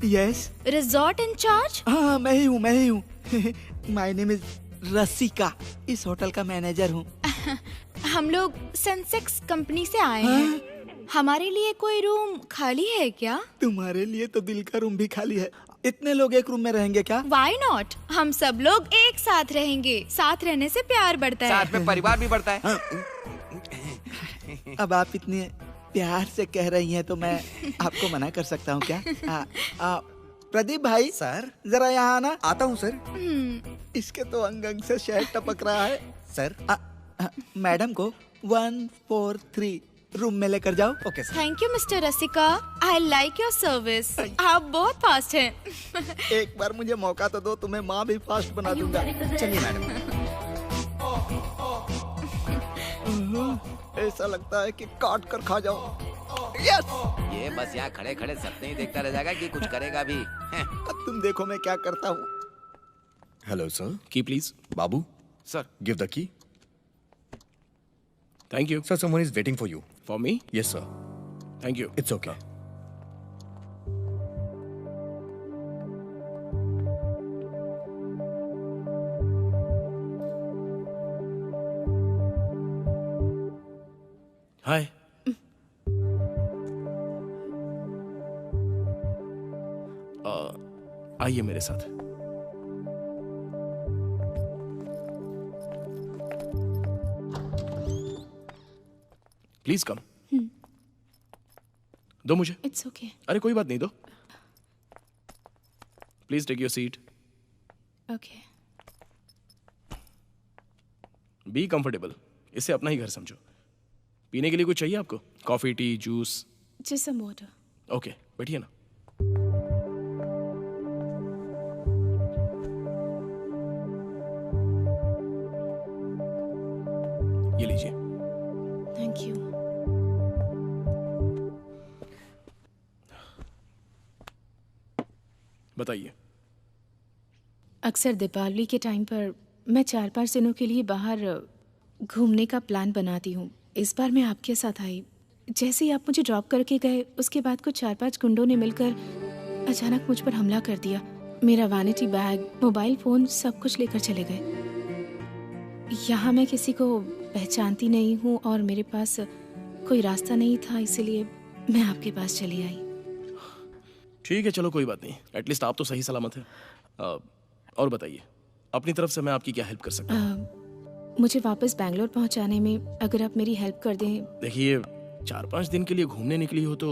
[SPEAKER 12] Yes
[SPEAKER 6] resort incharge?
[SPEAKER 12] हाँ मैं ही हूँ माय नेम इज रसिका, इस होटल का मैनेजर हूँ।
[SPEAKER 6] हम लोग सेंसेक्स कंपनी से आए हैं। हमारे लिए कोई रूम खाली है क्या?
[SPEAKER 12] तुम्हारे लिए तो दिल का रूम भी खाली है। इतने लोग एक रूम में रहेंगे क्या?
[SPEAKER 6] Why not? हम सब लोग एक साथ रहेंगे। साथ रहने से प्यार बढ़ता है।
[SPEAKER 10] साथ में परिवार भी बढ़ता है।
[SPEAKER 12] अब आप इतने प्यार से कह रही हैं तो मैं आपको मना कर सकता हूँ क्या? प्रदीप भाई
[SPEAKER 7] सर
[SPEAKER 12] जरा यहाँ आना।
[SPEAKER 7] आता हूँ सर।
[SPEAKER 12] इसके तो अंग अंग से शहद टपक रहा है।
[SPEAKER 7] सर
[SPEAKER 12] मैडम को 143 रूम में लेकर जाओ।
[SPEAKER 7] Okay sir.
[SPEAKER 6] Thank you mister Rasika, I like your service. आप बहुत फास्ट हैं।
[SPEAKER 12] एक बार मुझे मौका तो दो, तुम्हें माँ भी फास्ट बना दूंगा।
[SPEAKER 7] चलिए मैडम।
[SPEAKER 12] ऐसा लगता है कि काट कर खा जाओ। यस।
[SPEAKER 10] ये बस यहाँ खड़े खड़े सपने ही देखता रह जाएगा कि कुछ करेगा भी।
[SPEAKER 12] अब तुम देखो मैं क्या करता हूँ।
[SPEAKER 7] हेलो सर, की please. Babu
[SPEAKER 10] sir,
[SPEAKER 7] give the key.
[SPEAKER 4] Thank you.
[SPEAKER 7] Sir, someone is waiting for you.
[SPEAKER 4] For me?
[SPEAKER 7] Yes, sir.
[SPEAKER 4] Thank you.
[SPEAKER 7] It's okay.
[SPEAKER 4] Hi. आइए मेरे साथ। Please come. दो मुझे।
[SPEAKER 2] It's okay.
[SPEAKER 4] अरे कोई बात नहीं, दो। Please take your seat.
[SPEAKER 2] Okay.
[SPEAKER 4] Be comfortable, इसे अपना ही घर समझो। पीने के लिए कुछ चाहिए आपको? Coffee, tea, juice?
[SPEAKER 2] Just some water.
[SPEAKER 4] Okay, बैठिए ना। ये लीजिए।
[SPEAKER 2] Thank you.
[SPEAKER 4] बताइए।
[SPEAKER 2] अक्सर दीपावली के टाइम पर मैं 4-5 दिनों के लिए बाहर घूमने का प्लान बनाती हूँ। इस बार मैं आपके साथ आई। जैसे ही आप मुझे ड्रॉप करके गए, उसके बाद कुछ 4-5 गुंडों ने मिलकर अचानक मुझ पर हमला कर दिया। मेरा वैनिटी बैग, मोबाइल फ़ोन सब कुछ लेकर चले गए। यहाँ मैं किसी को पहचानती नहीं हूँ और मेरे पास कोई रास्ता नहीं था, इसीलिए मैं आपके पास चली आई।
[SPEAKER 4] ठीक है, चलो कोई बात नहीं। एटलीस्ट आप तो सही सलामत हैं। और बताइए, अपनी तरफ से मैं आपकी क्या हेल्प कर सकता हूँ?
[SPEAKER 2] मुझे वापस बैंगलोर पहुँचाने में अगर आप मेरी हेल्प कर दें।
[SPEAKER 4] देखिए, 4-5 दिन के लिए घूमने निकली हो तो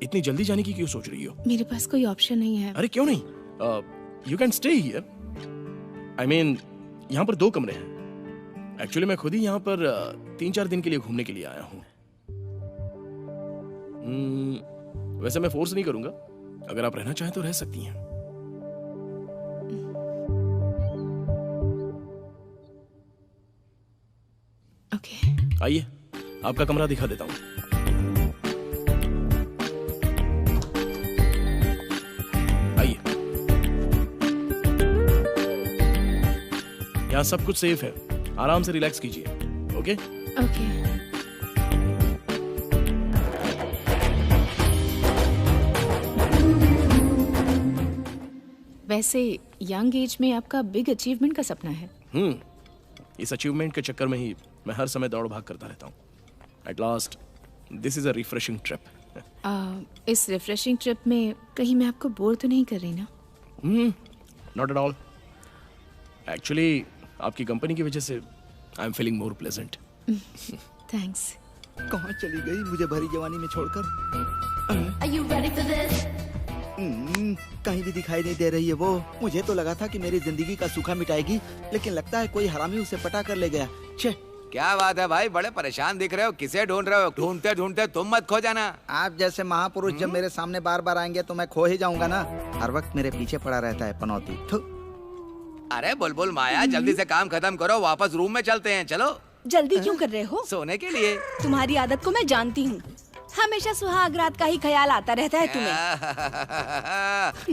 [SPEAKER 4] इतनी जल्दी जाने की क्यों सोच रही हो?
[SPEAKER 2] मेरे पास कोई ऑप्शन नहीं है।
[SPEAKER 4] अरे क्यों नहीं? You can stay here. I mean, यहाँ पर 2 कमरे हैं। एक्चुअली मैं खुद ही यहाँ पर 3-4 दिन के लिए घूमने के लिए आया हूँ। वैसे मैं फोर्स नहीं करूंगा, अगर आप रहना चाहें तो रह सकती हैं।
[SPEAKER 2] ओके।
[SPEAKER 4] आइए, आपका कमरा दिखा देता हूँ। आइए। यहाँ सब कुछ सेफ है, आराम से रिलैक्स कीजिए। ओके?
[SPEAKER 2] ओके। वैसे यंग एज में आपका बिग अचीवमेंट का सपना है?
[SPEAKER 4] इस अचीवमेंट के चक्कर में ही मैं हर समय दौड़ भाग करता रहता हूँ। At last this is a refreshing trip.
[SPEAKER 2] इस रिफ्रेशिंग ट्रिप में कहीं मैं आपको बोर तो नहीं कर रही ना?
[SPEAKER 4] Not at all. एक्चुअली आपकी कंपनी की वजह से I am feeling more pleasant.
[SPEAKER 2] Thanks.
[SPEAKER 12] कहाँ चली गई मुझे भरी जवानी में छोड़कर?
[SPEAKER 6] Are you ready for this?
[SPEAKER 12] कहीं भी दिखाई नहीं दे रही है वो। मुझे तो लगा था कि मेरी जिंदगी का सूखा मिटाएगी, लेकिन लगता है कोई हरामी उसे पटा कर ले गया। छे।
[SPEAKER 10] क्या बात है भाई, बड़े परेशान दिख रहे हो। किसे ढूंढ रहे हो? ढूंढते ढूंढते तुम मत खो जाना।
[SPEAKER 8] आप जैसे महापुरुष जब मेरे सामने बार बार आएंगे तो मैं खो ही जाऊंगा ना। हर वक्त मेरे पीछे पड़ा रहता है पनौती।
[SPEAKER 10] अरे बुलबुल माया, जल्दी से काम खत्म करो, वापस रूम में चलते हैं। चलो।
[SPEAKER 11] जल्दी क्यों कर रहे हो?
[SPEAKER 10] सोने के लिए।
[SPEAKER 11] तुम्हारी आदत को मैं जानती हूँ, हमेशा सुहाग रात का ही ख्याल आता रहता है तुम्हें।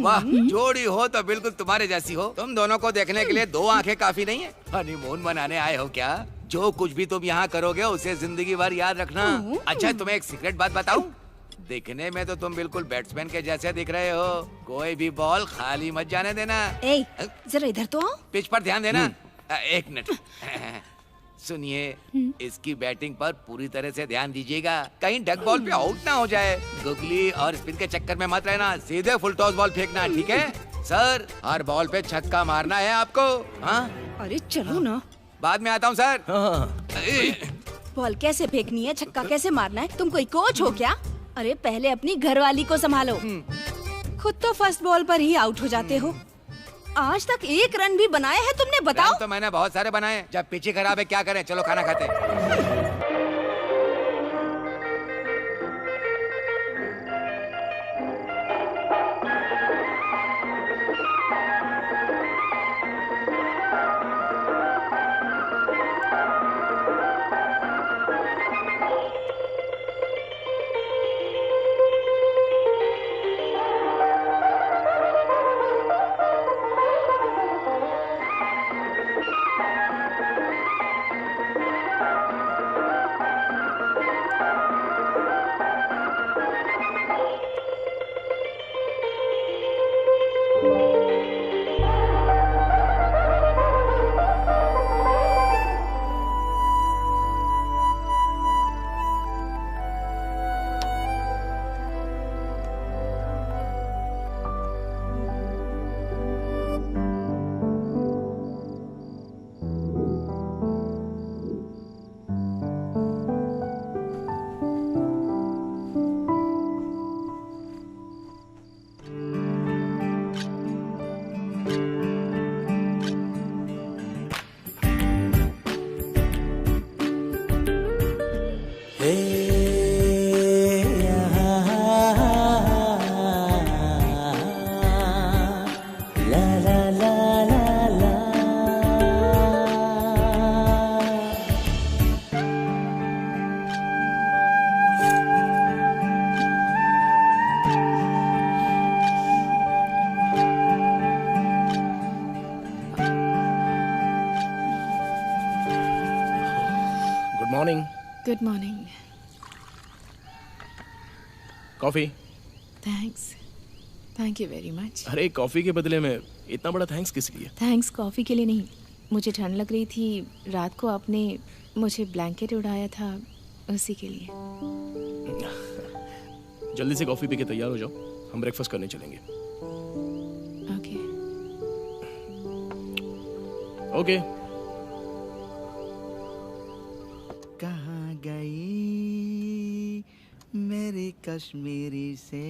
[SPEAKER 10] वाह, जोड़ी हो तो बिल्कुल तुम्हारे जैसी हो। तुम दोनों को देखने के लिए 2 आंखें काफी नहीं है? हनीमून मनाने आए हो क्या? जो कुछ भी तुम यहाँ करोगे उसे जिंदगी भर याद रखना। अच्छा, तुम्हें एक सीक्रेट बात बताऊं? दिखने में तो तुम बिल्कुल बैट्समैन के जैसे दिख रहे हो। कोई भी बॉल खाली मत जाने देना।
[SPEAKER 11] ए, जरा इधर तो आओ।
[SPEAKER 10] पिच पर ध्यान देना। एक मिनट। सुनिए, इसकी बैटिंग पर पूरी तरह से ध्यान दीजिएगा, कहीं डक बॉल पे आउट ना हो जाए। गुगली और स्पिन के चक्कर में मत रहना, सीधे फुल टॉस बॉल फेंकना, ठीक है सर? हर बॉल पे छक्का मारना है आपको। हाँ?
[SPEAKER 11] अरे चलो ना।
[SPEAKER 10] बाद में आता हूँ सर।
[SPEAKER 11] बॉल कैसे फेंकनी है, छक्का कैसे मारना है, तुम कोई कोच हो क्या? अरे पहले अपनी घरवाली को संभालो। खुद तो फर्स्ट बॉल पर ही आउट हो जाते हो। आज तक एक रन भी बनाया है तुमने, बताओ?
[SPEAKER 10] रन तो मैंने बहुत सारे बनाए। जब पिच ही खराब है क्या करें? चलो खाना खाते।
[SPEAKER 2] Good morning.
[SPEAKER 4] Coffee?
[SPEAKER 2] Thanks, thank you very much.
[SPEAKER 4] अरे कॉफी के बदले में इतना बड़ा थैंक्स किस लिए?
[SPEAKER 2] थैंक्स कॉफी के लिए नहीं, मुझे ठंड लग रही थी, रात को आपने मुझे ब्लैंकेट उड़ाया था, उसी के लिए।
[SPEAKER 4] जल्दी से कॉफी पी के तैयार हो जाओ, हम ब्रेकफास्ट करने चलेंगे।
[SPEAKER 2] Okay
[SPEAKER 4] okay.
[SPEAKER 12] कहाँ गई मेरी कश्मीरी से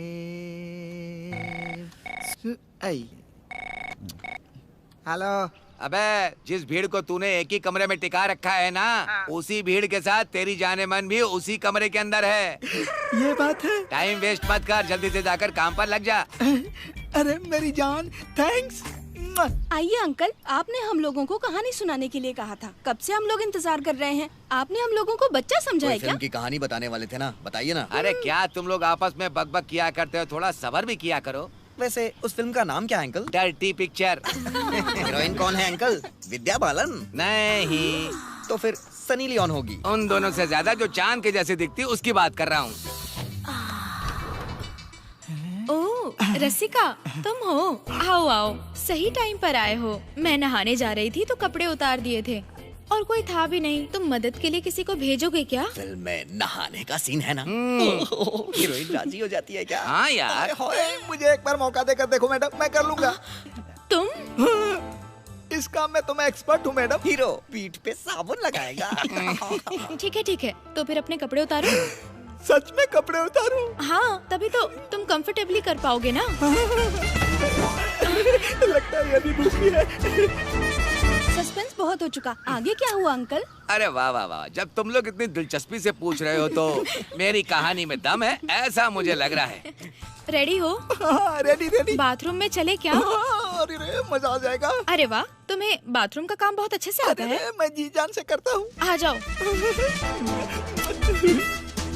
[SPEAKER 12] हेलो।
[SPEAKER 10] अबे जिस भीड़ को तूने एक ही कमरे में टिका रखा है ना, उसी भीड़ के साथ तेरी जाने मन भी उसी कमरे के अंदर है।
[SPEAKER 12] ये बात है।
[SPEAKER 10] टाइम वेस्ट मत कर, जल्दी से जाकर काम पर लग जा।
[SPEAKER 12] अरे मेरी जान, थैंक्स।
[SPEAKER 11] आइए अंकल, आपने हम लोगों को कहानी सुनाने के लिए कहा था, कब से हम लोग इंतजार कर रहे हैं। आपने हम लोगों को बच्चा समझा है क्या?
[SPEAKER 7] फिल्म की कहानी बताने वाले थे ना, बताइए ना।
[SPEAKER 10] अरे क्या तुम लोग आपस में बकबक किया करते हो, थोड़ा सब्र भी किया करो।
[SPEAKER 7] वैसे उस फिल्म का नाम क्या है अंकल?
[SPEAKER 10] Dirty picture.
[SPEAKER 7] हीरोइन कौन है अंकल? विद्या बालन?
[SPEAKER 10] नहीं।
[SPEAKER 7] तो फिर सनी लियोन होगी।
[SPEAKER 10] उन दोनों से ज्यादा जो चांद के जैसे दिखती उसकी बात कर रहा हूँ।
[SPEAKER 6] ओह रसिका, तुम हो? आओ आओ, सही टाइम पर आए हो। मैं नहाने जा रही थी तो कपड़े उतार दिए थे और कोई था भी नहीं। तुम मदद के लिए किसी को भेजोगे क्या?
[SPEAKER 7] फिल्म में नहाने का सीन है ना, हीरोइन राजी हो जाती है क्या?
[SPEAKER 10] हाँ यार।
[SPEAKER 12] मुझे एक बार मौका देकर देखो मैडम, मैं कर लूंगा।
[SPEAKER 6] तुम?
[SPEAKER 12] इस काम में तो मैं एक्सपर्ट हूँ मैडम।
[SPEAKER 7] हीरो पीठ पे साबुन लगाएगा।
[SPEAKER 6] ठीक है, तो फिर अपने कपड़े उतारो।
[SPEAKER 12] सच में कपड़े उतारूं?
[SPEAKER 6] हाँ, तभी तो तुम कंफर्टेबली कर पाओगे ना।
[SPEAKER 12] लगता है ये भी दूसरी है।
[SPEAKER 11] सस्पेंस बहुत हो चुका, आगे क्या हुआ अंकल?
[SPEAKER 10] अरे वाह वाह वाह, जब तुम लोग इतनी दिलचस्पी से पूछ रहे हो तो मेरी कहानी में दम है, ऐसा मुझे लग रहा है।
[SPEAKER 6] रेडी हो?
[SPEAKER 12] Ready ready.
[SPEAKER 6] बाथरूम में चले क्या?
[SPEAKER 12] अरे मजा आ जाएगा।
[SPEAKER 6] अरे वाह, तुम्हें बाथरूम का काम बहुत अच्छे से आता है।
[SPEAKER 12] मैं जी जान से करता हूँ।
[SPEAKER 6] आ जाओ।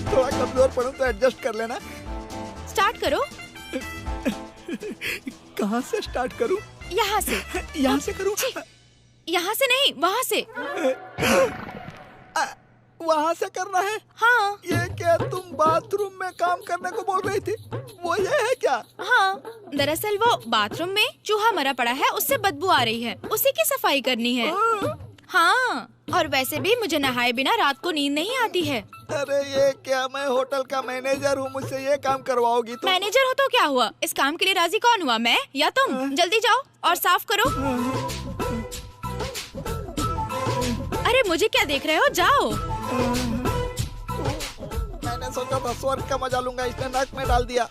[SPEAKER 12] थोड़ा कमजोर पड़ूं तो एडजस्ट कर लेना।
[SPEAKER 6] स्टार्ट करो।
[SPEAKER 12] कहाँ से स्टार्ट करूं?
[SPEAKER 6] यहाँ से।
[SPEAKER 12] यहाँ से करूं?
[SPEAKER 6] यहाँ से नहीं, वहाँ से।
[SPEAKER 12] वहाँ से करना है?
[SPEAKER 6] हाँ।
[SPEAKER 12] ये क्या तुम बाथरूम में काम करने को बोल रही थी? वो ये है क्या?
[SPEAKER 6] हाँ, दरअसल वो बाथरूम में चूहा मरा पड़ा है, उससे बदबू आ रही है, उसी की सफाई करनी है। हाँ, और वैसे भी मुझे नहाए बिना रात को नींद नहीं आती है।
[SPEAKER 12] अरे ये क्या, मैं होटल का मैनेजर हूँ, मुझसे ये काम करवाओगी तुम?
[SPEAKER 6] मैनेजर हो तो क्या हुआ, इस काम के लिए राजी कौन हुआ, मैं या तुम? जल्दी जाओ और साफ करो। अरे मुझे क्या देख रहे हो, जाओ।
[SPEAKER 12] मैंने सोचा था स्वर्ग का मजा लूंगा, इसने नाक में डाल दिया।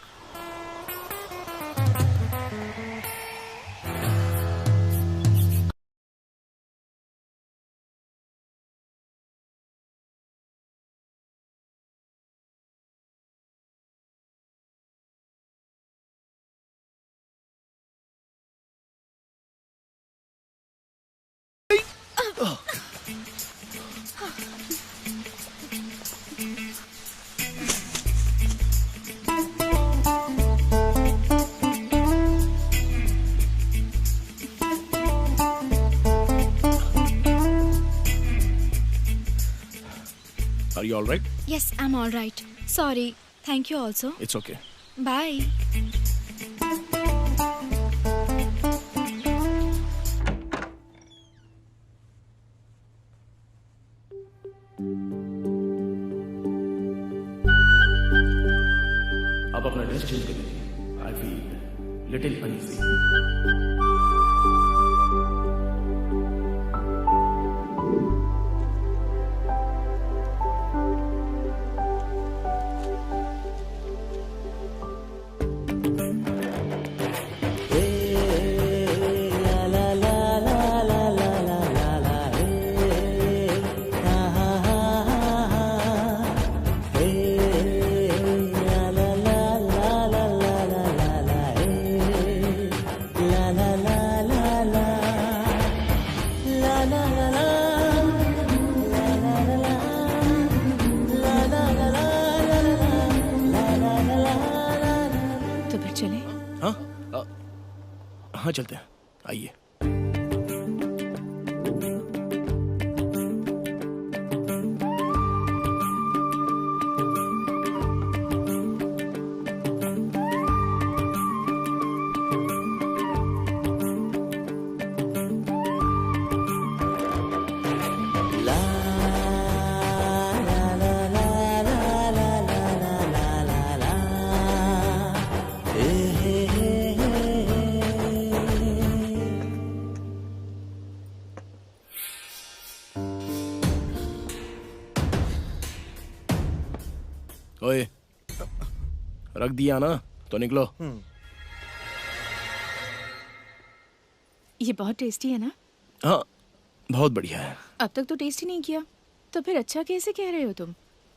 [SPEAKER 4] Are you all right?
[SPEAKER 6] Yes, I'm all right. Sorry. Thank you also.
[SPEAKER 4] It's okay.
[SPEAKER 6] Bye.
[SPEAKER 4] आप अपना ड्रेस चेंज कर लीजिए। I feel little uneasy.
[SPEAKER 2] तो फिर चले?
[SPEAKER 4] हाँ चलते हैं, आइए। ओए, रख दिया ना तो निकलो।
[SPEAKER 2] ये बहुत टेस्टी है ना?
[SPEAKER 4] हाँ, बहुत बढ़िया है।
[SPEAKER 2] अब तक तो टेस्ट ही नहीं किया, तो फिर अच्छा कैसे कह रहे हो तुम?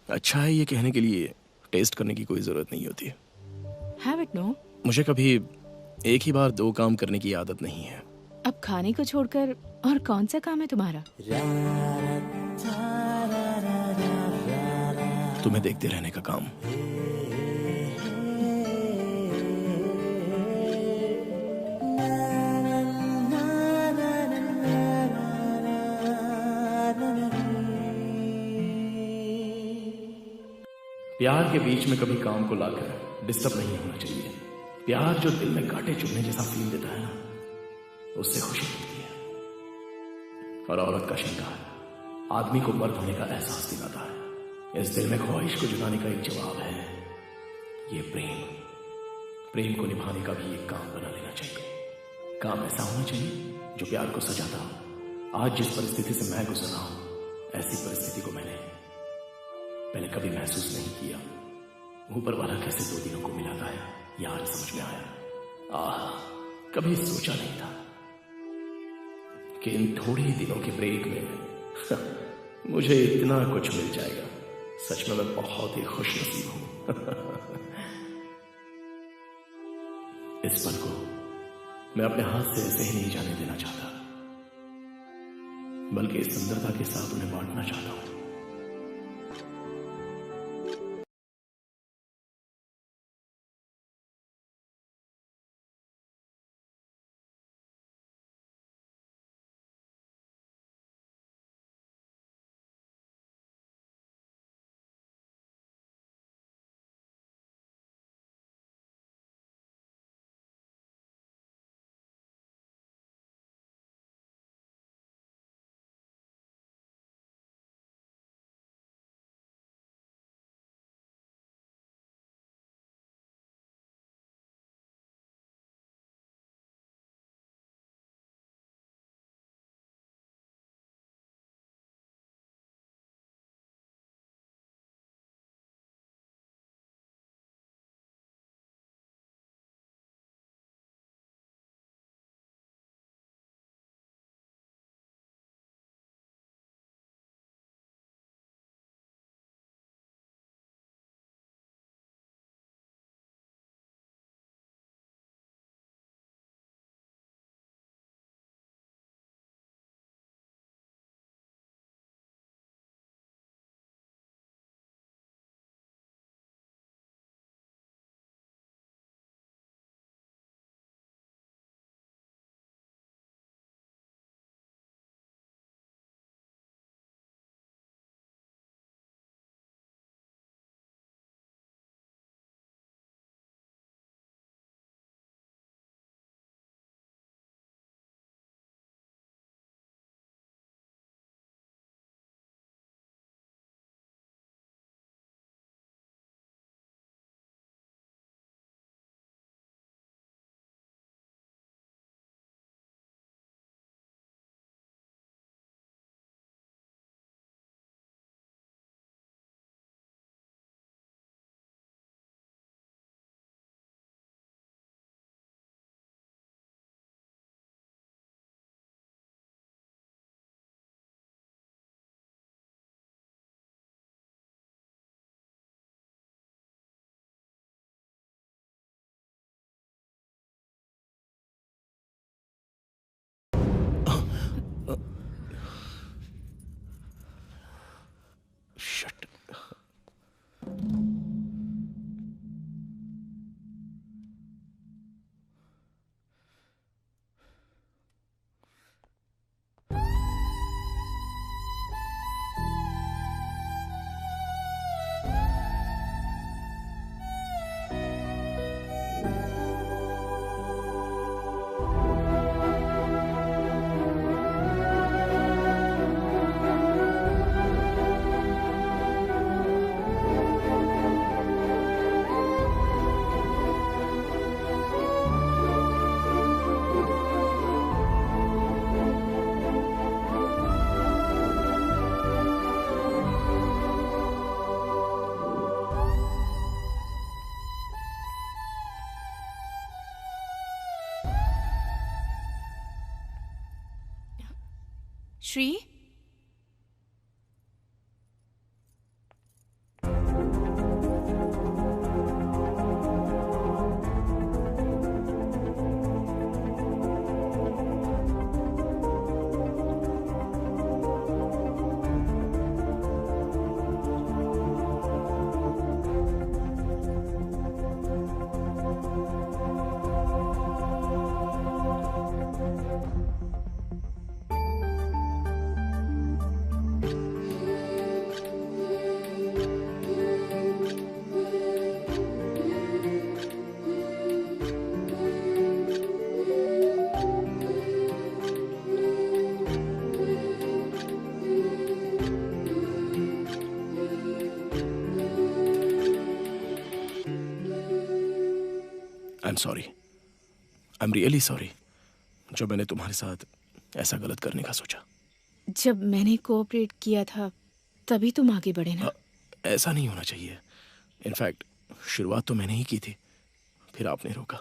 [SPEAKER 4] अच्छा है ये कहने के लिए टेस्ट करने की कोई जरूरत नहीं होती।
[SPEAKER 2] Have it, no?
[SPEAKER 4] मुझे कभी एक ही बार दो काम करने की आदत नहीं है।
[SPEAKER 2] अब खाने को छोड़कर और कौन सा काम है तुम्हारा?
[SPEAKER 4] तुम्हें देखते रहने का काम। प्यार के बीच में कभी काम को लाकर डिस्टर्ब नहीं होना चाहिए। प्यार जो दिल में कांटे चुभने जैसा फील देता है ना, उससे खुशी मिलती है। और औरत का श्रृंगार आदमी को मर्द होने का एहसास दिलाता है। इस दिल में ख्वाहिश को जुटाने का एक जवाब है ये प्रेम। प्रेम को निभाने का भी एक काम बना लेना चाहिए। काम ऐसा होना चाहिए जो प्यार को सजाता हो। आज जिस परिस्थिति से मैं गुजर रहा हूं, ऐसी परिस्थिति को मैंने पहले कभी महसूस नहीं किया। ऊपर वाला कैसे दो दिनों को मिलाता है, ये आज समझ में आया। कभी सोचा नहीं था कि इन थोड़े ही दिनों के ब्रेक में मुझे इतना कुछ मिल जाएगा। सच में मैं बहुत ही खुशनसीब हूं। इस पल को मैं अपने हाथ से ऐसे ही नहीं जाने देना चाहता, बल्कि इस सुंदरता के साथ उन्हें बांटना चाहता हूं। Shit.
[SPEAKER 2] Shri,
[SPEAKER 4] I am sorry, I am really sorry जो मैंने तुम्हारे साथ ऐसा गलत करने का सोचा।
[SPEAKER 2] जब मैंने कोऑपरेट किया था तभी तुम आगे बढ़े ना।
[SPEAKER 4] ऐसा नहीं होना चाहिए। इनफैक्ट शुरुआत तो मैंने ही की थी, फिर आपने रोका।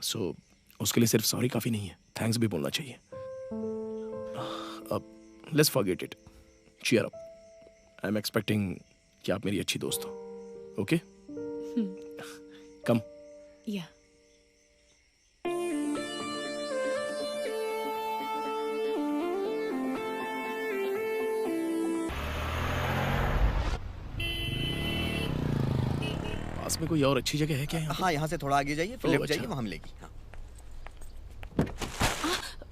[SPEAKER 4] सो उसके लिए सिर्फ सॉरी काफी नहीं है, थैंक्स भी बोलना चाहिए। अब let's forget it, cheer up. I am expecting कि आप मेरी अच्छी दोस्त हो। Okay, come.
[SPEAKER 2] या
[SPEAKER 4] पास में कोई और अच्छी जगह है क्या यहाँ?
[SPEAKER 7] हाँ, यहाँ से थोड़ा आगे जाइए, फिर लेफ्ट जाइए, वहाँ मिलेगी। हाँ।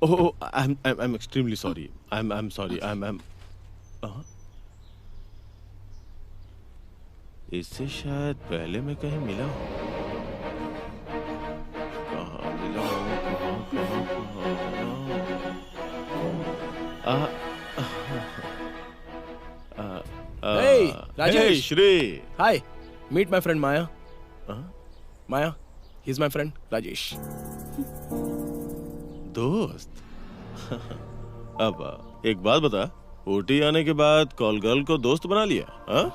[SPEAKER 1] Oh, I'm extremely sorry. I'm sorry. I'm इससे शायद पहले मैं कहीं मिला हूँ। कहाँ मिला हूँ?
[SPEAKER 4] Hey, Rajesh.
[SPEAKER 1] Hey, Shri.
[SPEAKER 4] Hi. Meet my friend Maya. Maya, he's my friend Rajesh.
[SPEAKER 1] दोस्त। अब एक बात बता, ऊटी आने के बाद कॉल गर्ल को दोस्त बना लिया? हाँ?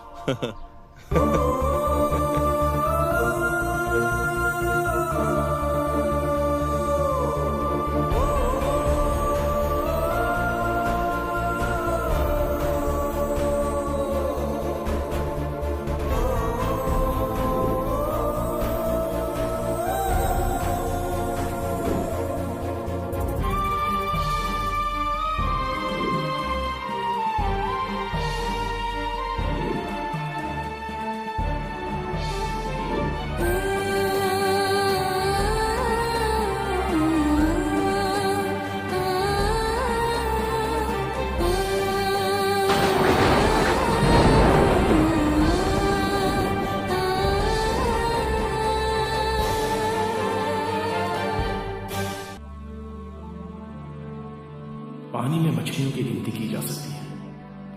[SPEAKER 4] पानी में मछलियों की गिनती की जा सकती है,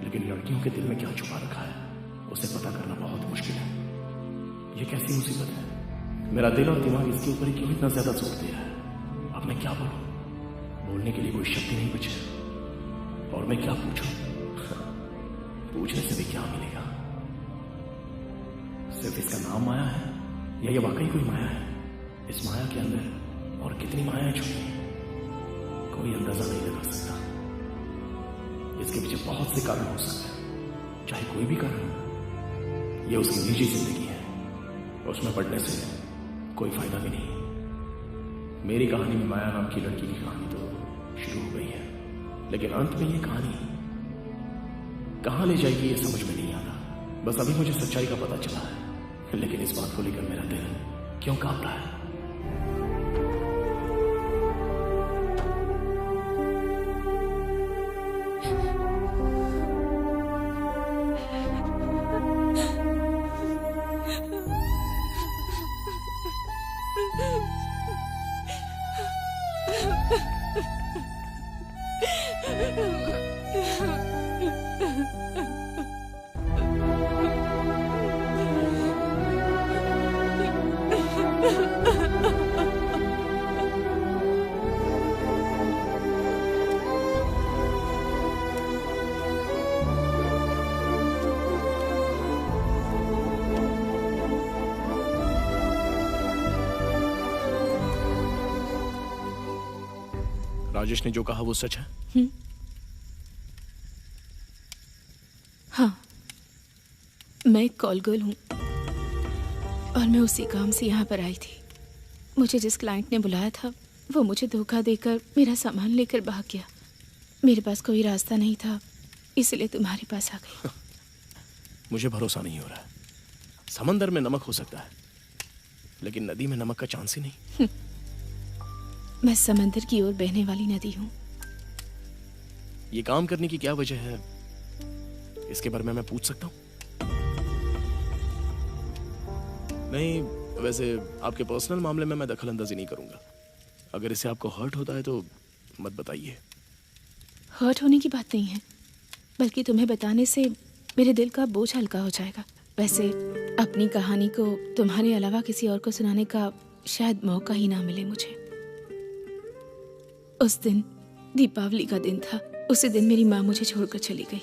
[SPEAKER 4] लेकिन लड़कियों के दिल में क्या छुपा रखा है उसे पता करना बहुत मुश्किल है। ये कैसी मुसीबत है? मेरा दिल और दिमाग इसके ऊपर ही क्यों इतना ज्यादा जोर दे रहा है? अब मैं क्या बोलूं? बोलने के लिए कोई शब्द नहीं बचे। और मैं क्या पूछूं? पूछने से भी क्या मिलेगा? सिर्फ इसका नाम माया है या ये वाकई कोई माया है? इस माया के अंदर और कितनी मायाएं छुपी हैं कोई अंदाजा नहीं लगा सकता। इसके पीछे बहुत से कारण हो सकते हैं, चाहे कोई भी कारण हो। ये उसकी निजी जिंदगी है, उसमें पढ़ने से कोई फायदा भी नहीं। मेरी कहानी में माया नाम की लड़की की कहानी तो शुरू हो गई है, लेकिन अंत में ये कहानी कहाँ ले जाएगी ये समझ में नहीं आ रहा। बस अभी मुझे सच्चाई का पता चला है, लेकिन इस बात को लेकर मेरा दिल क्यों कांप रहा है। राजेश ने जो कहा वो सच है?
[SPEAKER 2] हाँ, मैं एक कॉल गर्ल हूँ और मैं उसी काम से यहाँ पर आई थी। मुझे जिस क्लाइंट ने बुलाया था वो मुझे धोखा देकर मेरा सामान लेकर भाग गया। मेरे पास कोई रास्ता नहीं था, इसलिए तुम्हारे पास आ गई।
[SPEAKER 4] मुझे भरोसा नहीं हो रहा है। समंदर में नमक हो सकता है, लेकिन नदी में नमक का चांस ही नहीं।
[SPEAKER 2] मैं समंदर की ओर बहने वाली नदी हूँ।
[SPEAKER 4] ये काम करने की क्या वजह है, इसके बारे में मैं पूछ सकता हूँ? नहीं, वैसे आपके पर्सनल मामले में मैं दखल अंदाजी नहीं करूंगा। अगर इससे आपको हर्ट होता है तो मत बताइए।
[SPEAKER 2] हर्ट होने की बात नहीं है, बल्कि तुम्हें बताने से मेरे दिल का बोझ हल्का हो जाएगा। वैसे अपनी कहानी को तुम्हारे अलावा किसी और को सुनाने का शायद मौका ही ना मिले मुझे। उस दिन दीपावली का दिन था। उसी दिन मेरी माँ मुझे छोड़कर चली गई।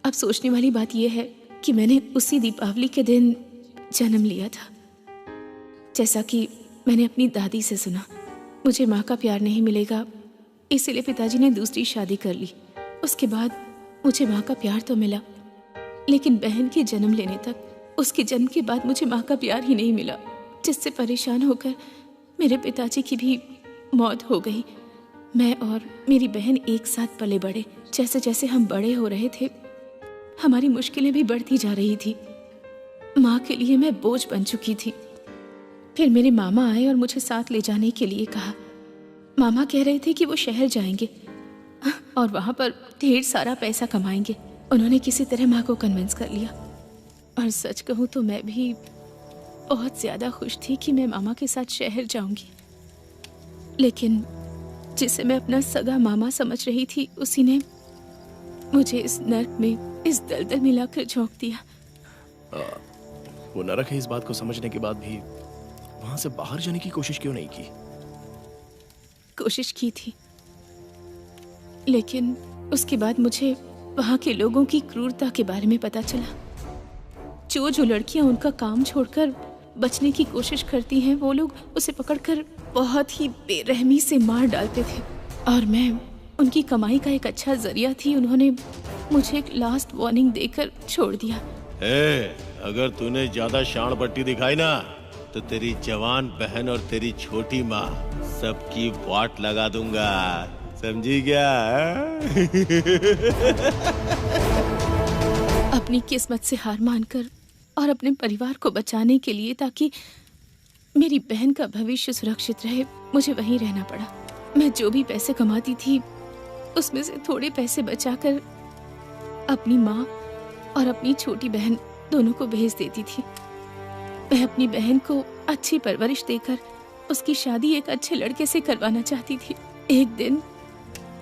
[SPEAKER 2] अब सोचने वाली बात यह है कि मैंने उसी दीपावली के दिन जन्म लिया था। जैसा कि मैंने अपनी दादी से सुना, मुझे माँ का प्यार नहीं मिलेगा, इसीलिए पिताजी ने दूसरी शादी कर ली। उसके बाद मुझे माँ का प्यार तो मिला, लेकिन बहन के जन्म लेने तक, उसके जन्म के बाद मुझे माँ का प्यार ही नहीं मिला, जिससे परेशान होकर मेरे पिताजी की भी मौत हो गई। मैं और मेरी बहन एक साथ पले बड़े। जैसे जैसे हम बड़े हो रहे थे, हमारी मुश्किलें भी बढ़ती जा रही थी। माँ के लिए मैं बोझ बन चुकी थी। फिर मेरे मामा आए और मुझे साथ ले जाने के लिए कहा। मामा कह रहे थे कि वो शहर जाएंगे और वहाँ पर ढेर सारा पैसा कमाएंगे। उन्होंने किसी तरह माँ को कन्विंस कर लिया। और सच कहूँ तो मैं भी बहुत ज़्यादा खुश थी कि मैं मामा के साथ शहर जाऊंगी। लेकिन जिसे मैं अपना सगा मामा समझ रही थी, उसी ने मुझे इस नर्क में, इस दलदल में लाकर झोंक दिया।
[SPEAKER 4] वो नरक है, इस बात को समझने के बाद भी वहां से बाहर जाने की कोशिश क्यों नहीं की?
[SPEAKER 2] कोशिश की थी, लेकिन उसके बाद मुझे वहां के लोगों की क्रूरता के बारे में पता चला। जो लड़कियां उनका काम छोड़कर बचने की कोशिश करती हैं, वो लोग उसे पकड़कर बहुत ही बेरहमी से मार डालते थे। और मैं उनकी कमाई का एक अच्छा जरिया थी। उन्होंने मुझे एक लास्ट वार्निंग देकर छोड़ दिया।
[SPEAKER 1] अगर तूने ज्यादा शान पट्टी दिखाई ना, तो तेरी जवान बहन और तेरी छोटी माँ सबकी वाट लगा दूंगा, समझी क्या?
[SPEAKER 2] अपनी किस्मत से हार मानकर और अपने परिवार को बचाने के लिए, ताकि मेरी बहन का भविष्य सुरक्षित रहे, मुझे वहीं रहना पड़ा। मैं जो भी पैसे कमाती थी, उसमें से थोड़े पैसे बचाकर अपनी माँ और अपनी छोटी बहन दोनों को भेज देती थी। मैं अपनी बहन को अच्छी परवरिश देकर उसकी शादी एक अच्छे लड़के से करवाना चाहती थी। एक दिन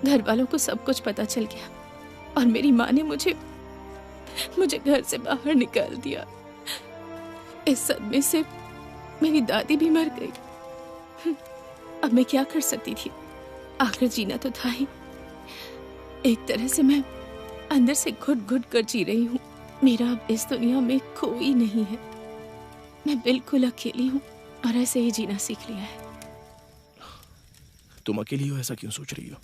[SPEAKER 2] घर वालों को सब कुछ पता चल गया और मेरी माँ ने मुझे घर से बाहर निकाल दिया। इस सदमे से मेरी दादी भी मर गई। अब मैं क्या कर सकती थी? आखिर जीना तो था ही। एक तरह से मैं अंदर से घुट घुट कर जी रही हूँ। मेरा अब इस दुनिया में कोई नहीं है। मैं बिल्कुल अकेली हूँ और ऐसे ही जीना सीख लिया है।
[SPEAKER 4] तुम अकेली हो, ऐसा क्यों सोच रही हो?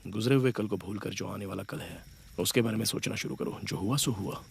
[SPEAKER 4] गुजरे हुए कल को भूलकर जो आने वाला कल है, उसके बारे में सोचना शुरू करो। जो हुआ सो हुआ।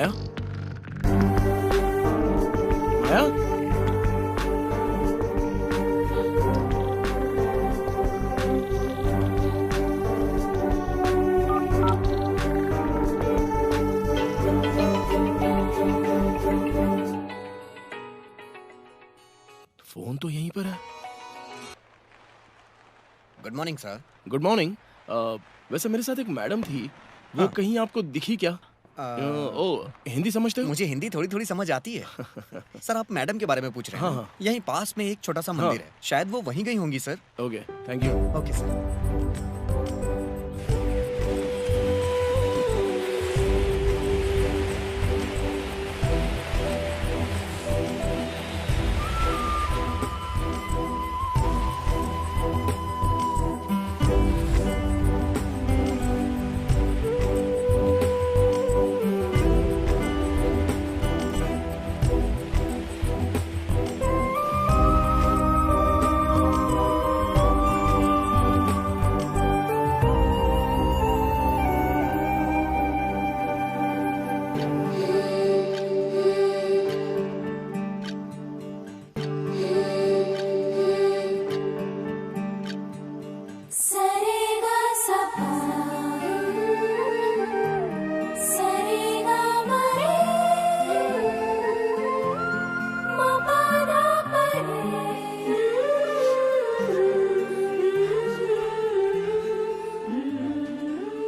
[SPEAKER 4] माया? माया? फोन तो यहीं पर है।
[SPEAKER 7] Good morning sir.
[SPEAKER 4] Good morning. वैसे मेरे साथ एक मैडम थी, वो कहीं आपको दिखी क्या? ओ, हिंदी समझते हो?
[SPEAKER 7] मुझे हिंदी थोड़ी थोड़ी समझ आती है। सर आप मैडम के बारे में पूछ रहे हैं?
[SPEAKER 4] हाँ।
[SPEAKER 7] यहीं पास में एक छोटा सा मंदिर है, शायद वो वहीं गई होंगी sir.
[SPEAKER 4] Okay, thank you.
[SPEAKER 7] Okay sir.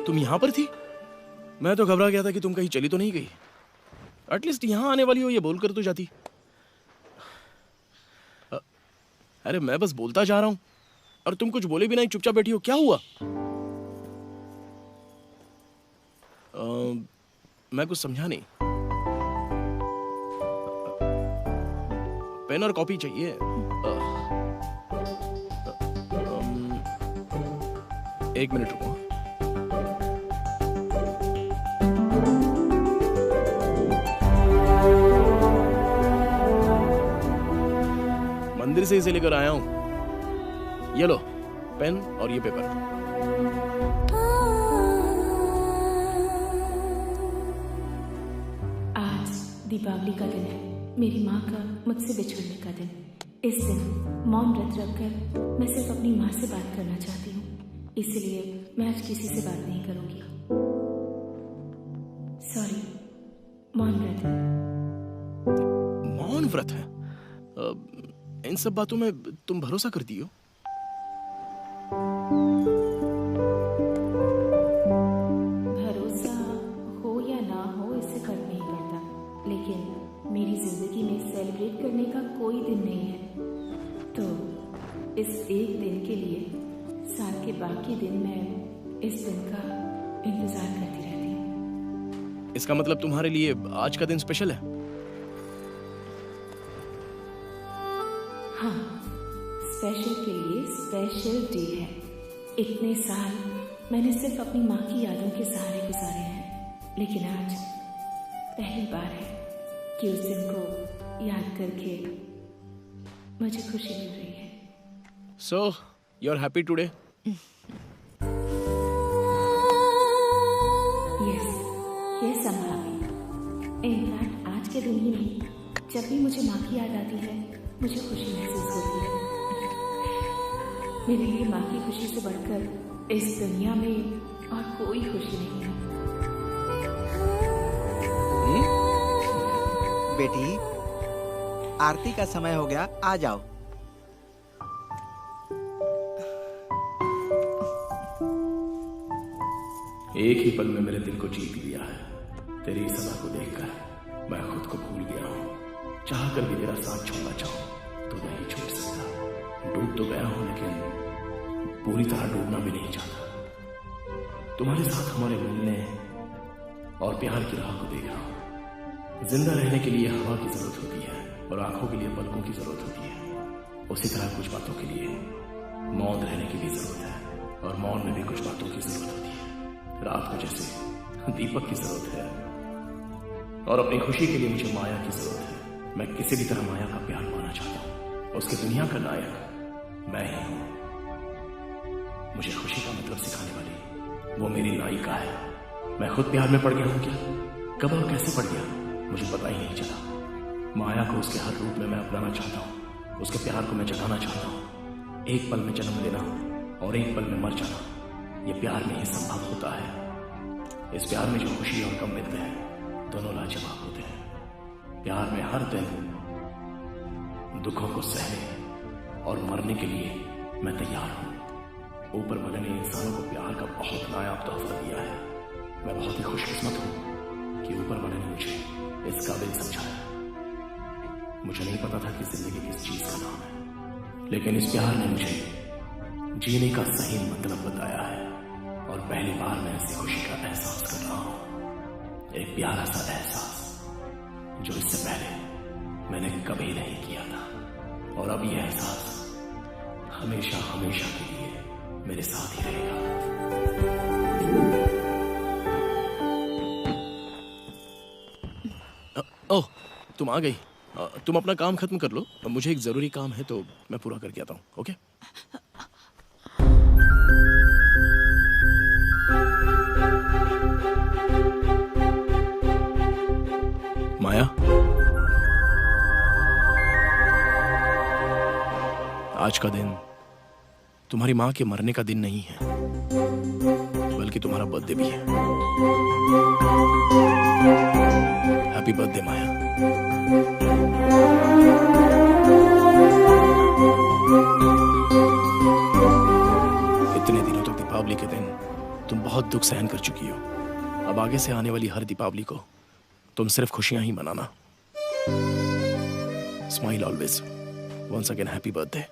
[SPEAKER 4] तुम यहाँ पर थी? मैं तो घबरा गया था कि तुम कहीं चली तो नहीं गई। एटलीस्ट यहाँ आने वाली हो ये बोलकर तो जाती। अरे मैं बस बोलता जा रहा हूँ और तुम कुछ बोले भी नहीं, चुपचाप बैठी हो। क्या हुआ? मैं कुछ समझा नहीं। पेन और कॉपी चाहिए? एक मिनट रुको। मंदिर से इसे लेकर आया हूं। ये लो पेन और ये पेपर।
[SPEAKER 2] आज दीपावली का दिन है, मेरी माँ का मुझसे बिछड़ने का दिन। इस दिन मौन व्रत रखकर मैं सिर्फ अपनी माँ से बात करना चाहती हूँ, इसलिए मैं आज किसी से बात नहीं करूंगी। सॉरी, मौन व्रत।
[SPEAKER 4] मौन व्रत है? इन सब बातों में तुम भरोसा करती हो?
[SPEAKER 2] भरोसा हो या ना हो इससे फर्क नहीं पड़ता, लेकिन मेरी जिंदगी में सेलिब्रेट करने का कोई दिन नहीं है, तो इस एक दिन के लिए साल के बाकी दिन मैं इस दिन का इंतजार करती रहती हूँ।
[SPEAKER 4] इसका मतलब तुम्हारे लिए आज का दिन स्पेशल है?
[SPEAKER 2] हाँ, स्पेशल के लिए स्पेशल डे है। इतने साल मैंने सिर्फ अपनी माँ की यादों के सहारे गुजारे हैं, लेकिन आज पहली बार है कि उस दिन को याद करके मुझे खुशी मिल रही है।
[SPEAKER 4] So, you're happy today?
[SPEAKER 2] Yes, I'm happy. In fact, आज के दिन ही नहीं, जब भी मुझे माँ की याद आती है मुझे खुशी महसूस होती है। मेरे लिए माँ की खुशी से बढ़कर इस दुनिया में और कोई खुशी नहीं है।
[SPEAKER 12] बेटी, आरती का समय हो गया, आ जाओ।
[SPEAKER 4] एक ही पल में मेरे दिल को जीत लिया है। तेरी सदा को देखकर मैं खुद को भूल गया हूँ। चाह कर भी तेरा साथ छोड़ना चाहूँ तो नहीं छोड़ सकता। डूब तो गया हूँ लेकिन पूरी तरह डूबना भी नहीं चाहता। तुम्हारे साथ हमारे मिलने और प्यार की राह को देख रहा हूँ। जिंदा रहने के लिए हवा की जरूरत होती है और आंखों के लिए पलकों की जरूरत होती है। उसी तरह कुछ बातों के लिए मौन रहने की भी जरूरत है और मौन में भी कुछ बातों की जरूरत होती है। रात को जैसे दीपक की जरूरत है और अपनी खुशी के लिए मुझे माया की जरूरत है। मैं किसी भी तरह माया का प्यार पाना चाहता हूँ। उसकी दुनिया का नायक मैं ही हूँ। मुझे खुशी का मतलब सिखाने वाली वो मेरी नायिका है। मैं खुद प्यार में पड़ गया हूँ क्या? कब और कैसे पड़ गया मुझे पता ही नहीं चला। माया को उसके हर रूप में मैं अपनाना चाहता हूँ, उसके प्यार को मैं जगाना चाहता हूँ। एक पल में जन्म लेना और एक पल में मर जाना, ये प्यार में ही संभव होता है। इस प्यार में जो खुशी और गम मिलते हैं दोनों लाजवाब होते हैं। प्यार में हर दिन दुखों को सहने और मरने के लिए मैं तैयार हूँ। ऊपर वाले ने इंसानों को प्यार का बहुत नायाब तोहफा दिया है। मैं बहुत ही खुशकिस्मत हूँ कि ऊपर वाले ने मुझे इस काबिल समझा है। मुझे नहीं पता था कि जिंदगी किस चीज का नाम है, लेकिन इस प्यार ने मुझे जीने का सही मतलब बताया है। और पहली बार मैं ऐसी खुशी का एहसास कर रहा हूँ, एक प्यारा सा एहसास जो इससे पहले मैंने कभी नहीं किया था। और अब यह एहसास हमेशा हमेशा के लिए मेरे साथ ही रहेगा। ओह, तुम आ गई। तुम अपना काम खत्म कर लो, मुझे एक जरूरी काम है तो मैं पूरा करके आता हूँ। ओके? माया, आज का दिन तुम्हारी माँ के मरने का दिन नहीं है, बल्कि तुम्हारा बर्थडे भी है। हैप्पी बर्थडे माया। इतने दिनों तक दीपावली के दिन तुम बहुत दुख सहन कर चुकी हो। अब आगे से आने वाली हर दीपावली को तुम सिर्फ खुशियां ही मनाना। Smile always. Once again happy birthday.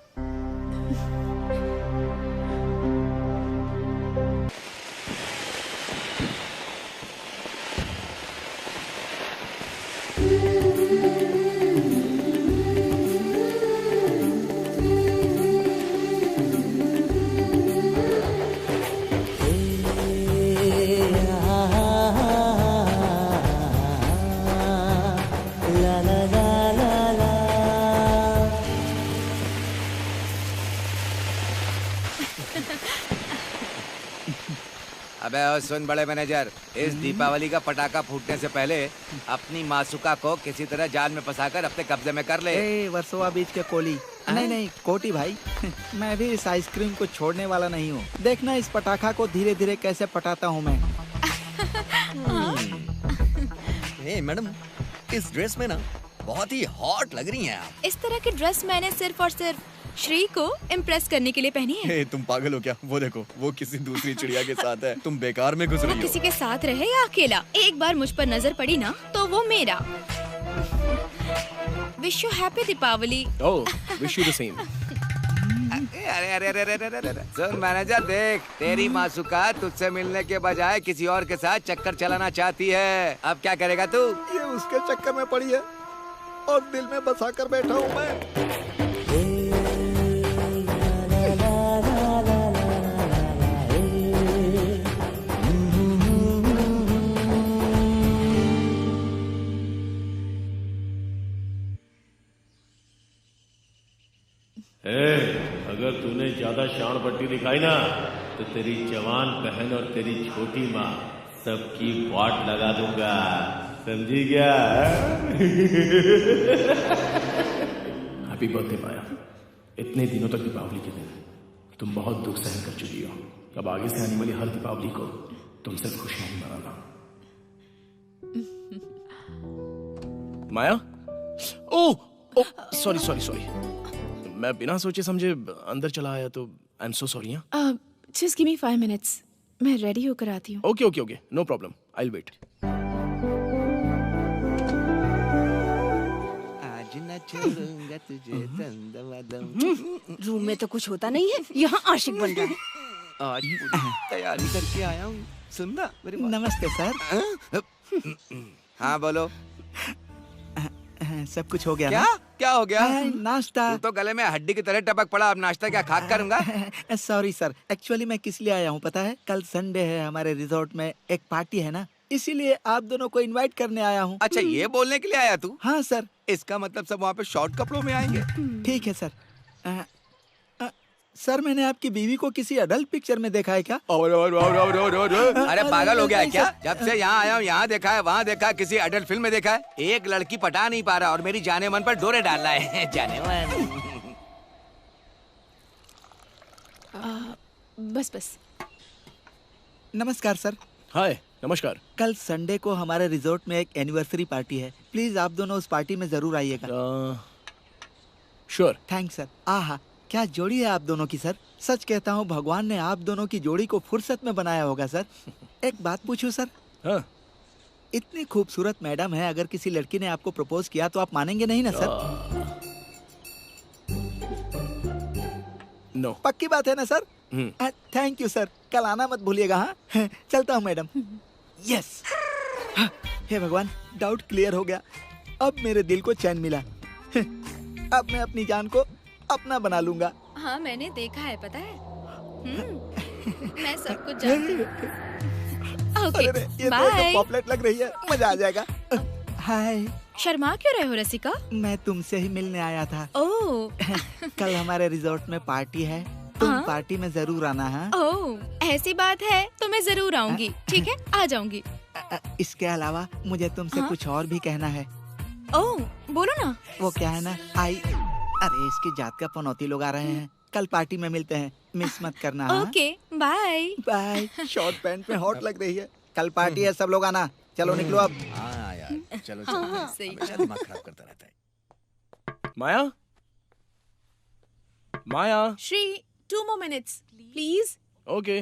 [SPEAKER 10] अबे ओ सुन बड़े मैनेजर, इस दीपावली का पटाखा फूटने से पहले अपनी मासूका को किसी तरह जाल में फंसाकर अपने कब्जे में कर ले।
[SPEAKER 12] वर्सोवा बीच के कोली। नहीं कोटी भाई, मैं भी इस आइसक्रीम को छोड़ने वाला नहीं हूँ। देखना इस पटाखा को धीरे धीरे कैसे पटाता हूँ मैं।
[SPEAKER 7] मैडम, इस ड्रेस में ना बहुत ही हॉट लग रही हैं आप।
[SPEAKER 6] इस तरह की ड्रेस मैंने सिर्फ और सिर्फ श्री को इम्प्रेस करने के लिए पहनी है।
[SPEAKER 7] तुम पागल हो क्या? वो देखो, वो किसी दूसरी चिड़िया के साथ है। तुम बेकार में घुस रही हो।
[SPEAKER 6] किसी के साथ रहे या अकेला, एक बार मुझ पर नजर पड़ी ना तो वो मेरा। Wish you happy Deepawali.
[SPEAKER 4] Oh, wish you the same.
[SPEAKER 10] अरे अरे अरे अरे अरे सुन मैनेजर, देख तेरी मासूका तुझसे मिलने के बजाय किसी और के साथ चक्कर चलाना चाहती है। अब क्या करेगा तू?
[SPEAKER 12] ये उसके चक्कर में पड़ी है और दिल में बसा कर बैठा हूँ मैं।
[SPEAKER 1] अगर तूने ज्यादा शान पट्टी दिखाई ना तो तेरी जवान बहन और तेरी छोटी माँ सबकी वाट लगा दूंगा, समझी क्या?
[SPEAKER 4] हैप्पी बर्थडे माया। इतने दिनों तक दीपावली के दिन तुम बहुत दुख सहन कर चुकी हो। अब आगे से आने वाली हर दीपावली को तुम सिर्फ खुशियां ही मनाना। Maya, oh sorry sorry sorry, मैं बिना सोचे समझे अंदर चला आया तो I am so sorry.
[SPEAKER 2] Just give me 5 minutes, मैं रेडी होकर आती हूँ।
[SPEAKER 4] Okay okay okay, no problem, I will wait.
[SPEAKER 10] आज न छोड़ूंगा तुझे दम।
[SPEAKER 11] रूम में तो कुछ होता नहीं है, यहाँ आशिक बन रहा है।
[SPEAKER 10] आज पूरी तैयारी करके आया हूँ। सुनना मेरी बात।
[SPEAKER 12] नमस्ते सर।
[SPEAKER 10] हाँ बोलो।
[SPEAKER 12] सब कुछ हो गया
[SPEAKER 10] क्या?
[SPEAKER 12] ना?
[SPEAKER 10] क्या हो गया?
[SPEAKER 12] नाश्ता।
[SPEAKER 10] तू तो गले में हड्डी की तरह टपक पड़ा, अब नाश्ता क्या खाक करूंगा?
[SPEAKER 12] सॉरी सर, एक्चुअली मैं किस लिए आया हूँ पता है? कल संडे है, हमारे रिजॉर्ट में एक पार्टी है ना, इसीलिए आप दोनों को इनवाइट करने आया हूँ।
[SPEAKER 10] अच्छा, ये बोलने के लिए आया तू?
[SPEAKER 12] हाँ सर।
[SPEAKER 10] इसका मतलब सब वहाँ पे शॉर्ट कपड़ों में आएंगे?
[SPEAKER 12] ठीक है सर। सर मैंने आपकी बीवी को किसी अडल्ट पिक्चर में देखा है क्या?
[SPEAKER 1] और
[SPEAKER 10] अरे पागल हो गया है क्या? जब से यहाँ आया हूँ यहाँ देखा है, वहाँ देखा है, किसी अडल्ट फिल्म में देखा है। एक लड़की पटा नहीं पा रहा और मेरी जाने मन पर डोरे डाल रहा है। जाने मन।
[SPEAKER 2] बस।
[SPEAKER 12] नमस्कार सर।
[SPEAKER 4] हाय, नमस्कार।
[SPEAKER 12] कल संडे को हमारे रिजॉर्ट में एक एनिवर्सरी पार्टी है, प्लीज आप दोनों उस पार्टी में जरूर आइएगा।
[SPEAKER 4] श्योर।
[SPEAKER 12] Thanks sir. आहा, क्या जोड़ी है आप दोनों की सर। सच कहता हूँ भगवान ने आप दोनों की जोड़ी को फुर्सत में बनाया होगा सर। एक बात पूछूं सर?
[SPEAKER 4] हाँ।
[SPEAKER 12] इतनी खूबसूरत मैडम है, अगर किसी लड़की ने आपको प्रपोज किया तो आप मानेंगे नहीं ना सर?
[SPEAKER 4] नो।
[SPEAKER 12] पक्की बात है ना सर? थैंक यू सर, कल आना मत भूलिएगा। हाँ, चलता हूँ मैडम। यस। हे भगवान, डाउट क्लियर हो गया। अब मेरे दिल को चैन मिला। अब मैं अपनी जान को अपना बना लूंगा।
[SPEAKER 6] हाँ, मैंने देखा है, पता है। मैं सब कुछ जानती हूँ। Okay, bye.
[SPEAKER 12] पॉपलेट लग रही है, मजा आ जाएगा। हाय।
[SPEAKER 6] शर्मा क्यों रहे हो रसिका?
[SPEAKER 12] मैं तुमसे ही मिलने आया था।
[SPEAKER 6] ओह।
[SPEAKER 12] कल हमारे रिजॉर्ट में पार्टी है, तुम पार्टी में जरूर आना है।
[SPEAKER 6] ओह, ऐसी बात है तो मैं जरूर आऊंगी। ठीक है, आ जाऊंगी।
[SPEAKER 12] इसके अलावा मुझे तुमसे कुछ और भी कहना है।
[SPEAKER 6] ओह, बोलो ना।
[SPEAKER 12] वो क्या है ना, अरे इसकी जात का पनौती लोग आ रहे हैं। कल पार्टी में मिलते हैं, मिस मत करना।
[SPEAKER 6] Okay, bye.
[SPEAKER 12] Bye. Short pant में हॉट लग रही है। कल पार्टी है, सब लोग आना। चलो निकलो अब।
[SPEAKER 7] हाँ यार, चलो
[SPEAKER 6] सही।
[SPEAKER 7] दिमाग खराब करता रहता है।
[SPEAKER 4] Maya.
[SPEAKER 2] Shri, 2 more minutes, please.
[SPEAKER 4] Okay.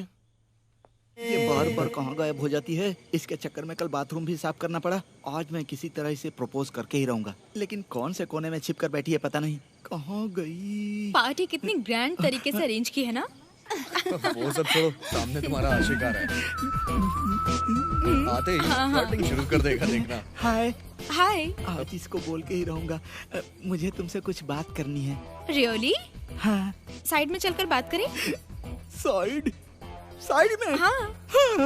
[SPEAKER 12] ये बार बार कहाँ गायब हो जाती है। इसके चक्कर में कल बाथरूम भी साफ करना पड़ा। आज मैं किसी तरह इसे प्रपोज करके ही रहूंगा, लेकिन कौन से कोने में छिप कर बैठी है पता नहीं। कहाँ गई?
[SPEAKER 6] पार्टी कितनी ग्रैंड तरीके से अरेंज की है ना।
[SPEAKER 7] वो सब छोड़ो, सामने तुम्हारा आशिक आ रहा है। आते ही फ्लर्टिंग शुरू कर देगा, देखना।
[SPEAKER 12] हाय।
[SPEAKER 6] हाय।
[SPEAKER 12] आज इसको बोल के ही रहूंगा। मुझे तुमसे कुछ बात करनी है।
[SPEAKER 6] रियली?
[SPEAKER 12] हाँ।
[SPEAKER 6] साइड में चलकर बात करें?
[SPEAKER 12] साइड में?
[SPEAKER 6] हाँ।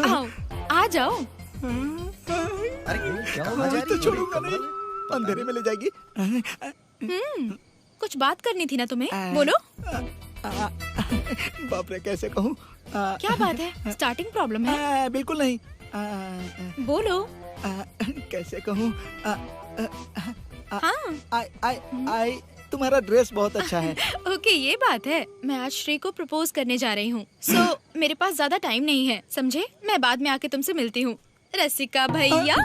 [SPEAKER 6] आओ, आ जाओ।
[SPEAKER 7] अरे क्या हो
[SPEAKER 12] रहा है? तो छोड़ूंगा नहीं, अंधेरे में ले जाएगी।
[SPEAKER 6] कुछ बात करनी थी ना तुम्हें, बोलो।
[SPEAKER 12] बाप रे, कैसे कहूँ?
[SPEAKER 6] क्या बात है? स्टार्टिंग प्रॉब्लम है?
[SPEAKER 12] बिल्कुल नहीं।
[SPEAKER 6] बोलो।
[SPEAKER 12] कैसे कहूँ?
[SPEAKER 6] हाँ।
[SPEAKER 12] तुम्हारा ड्रेस बहुत अच्छा है।
[SPEAKER 6] ओके, ये बात है। मैं आज श्री को प्रपोज करने जा रही हूँ। मेरे पास ज्यादा टाइम नहीं है, समझे? मैं बाद में आके तुमसे मिलती हूँ। रसिका भैया।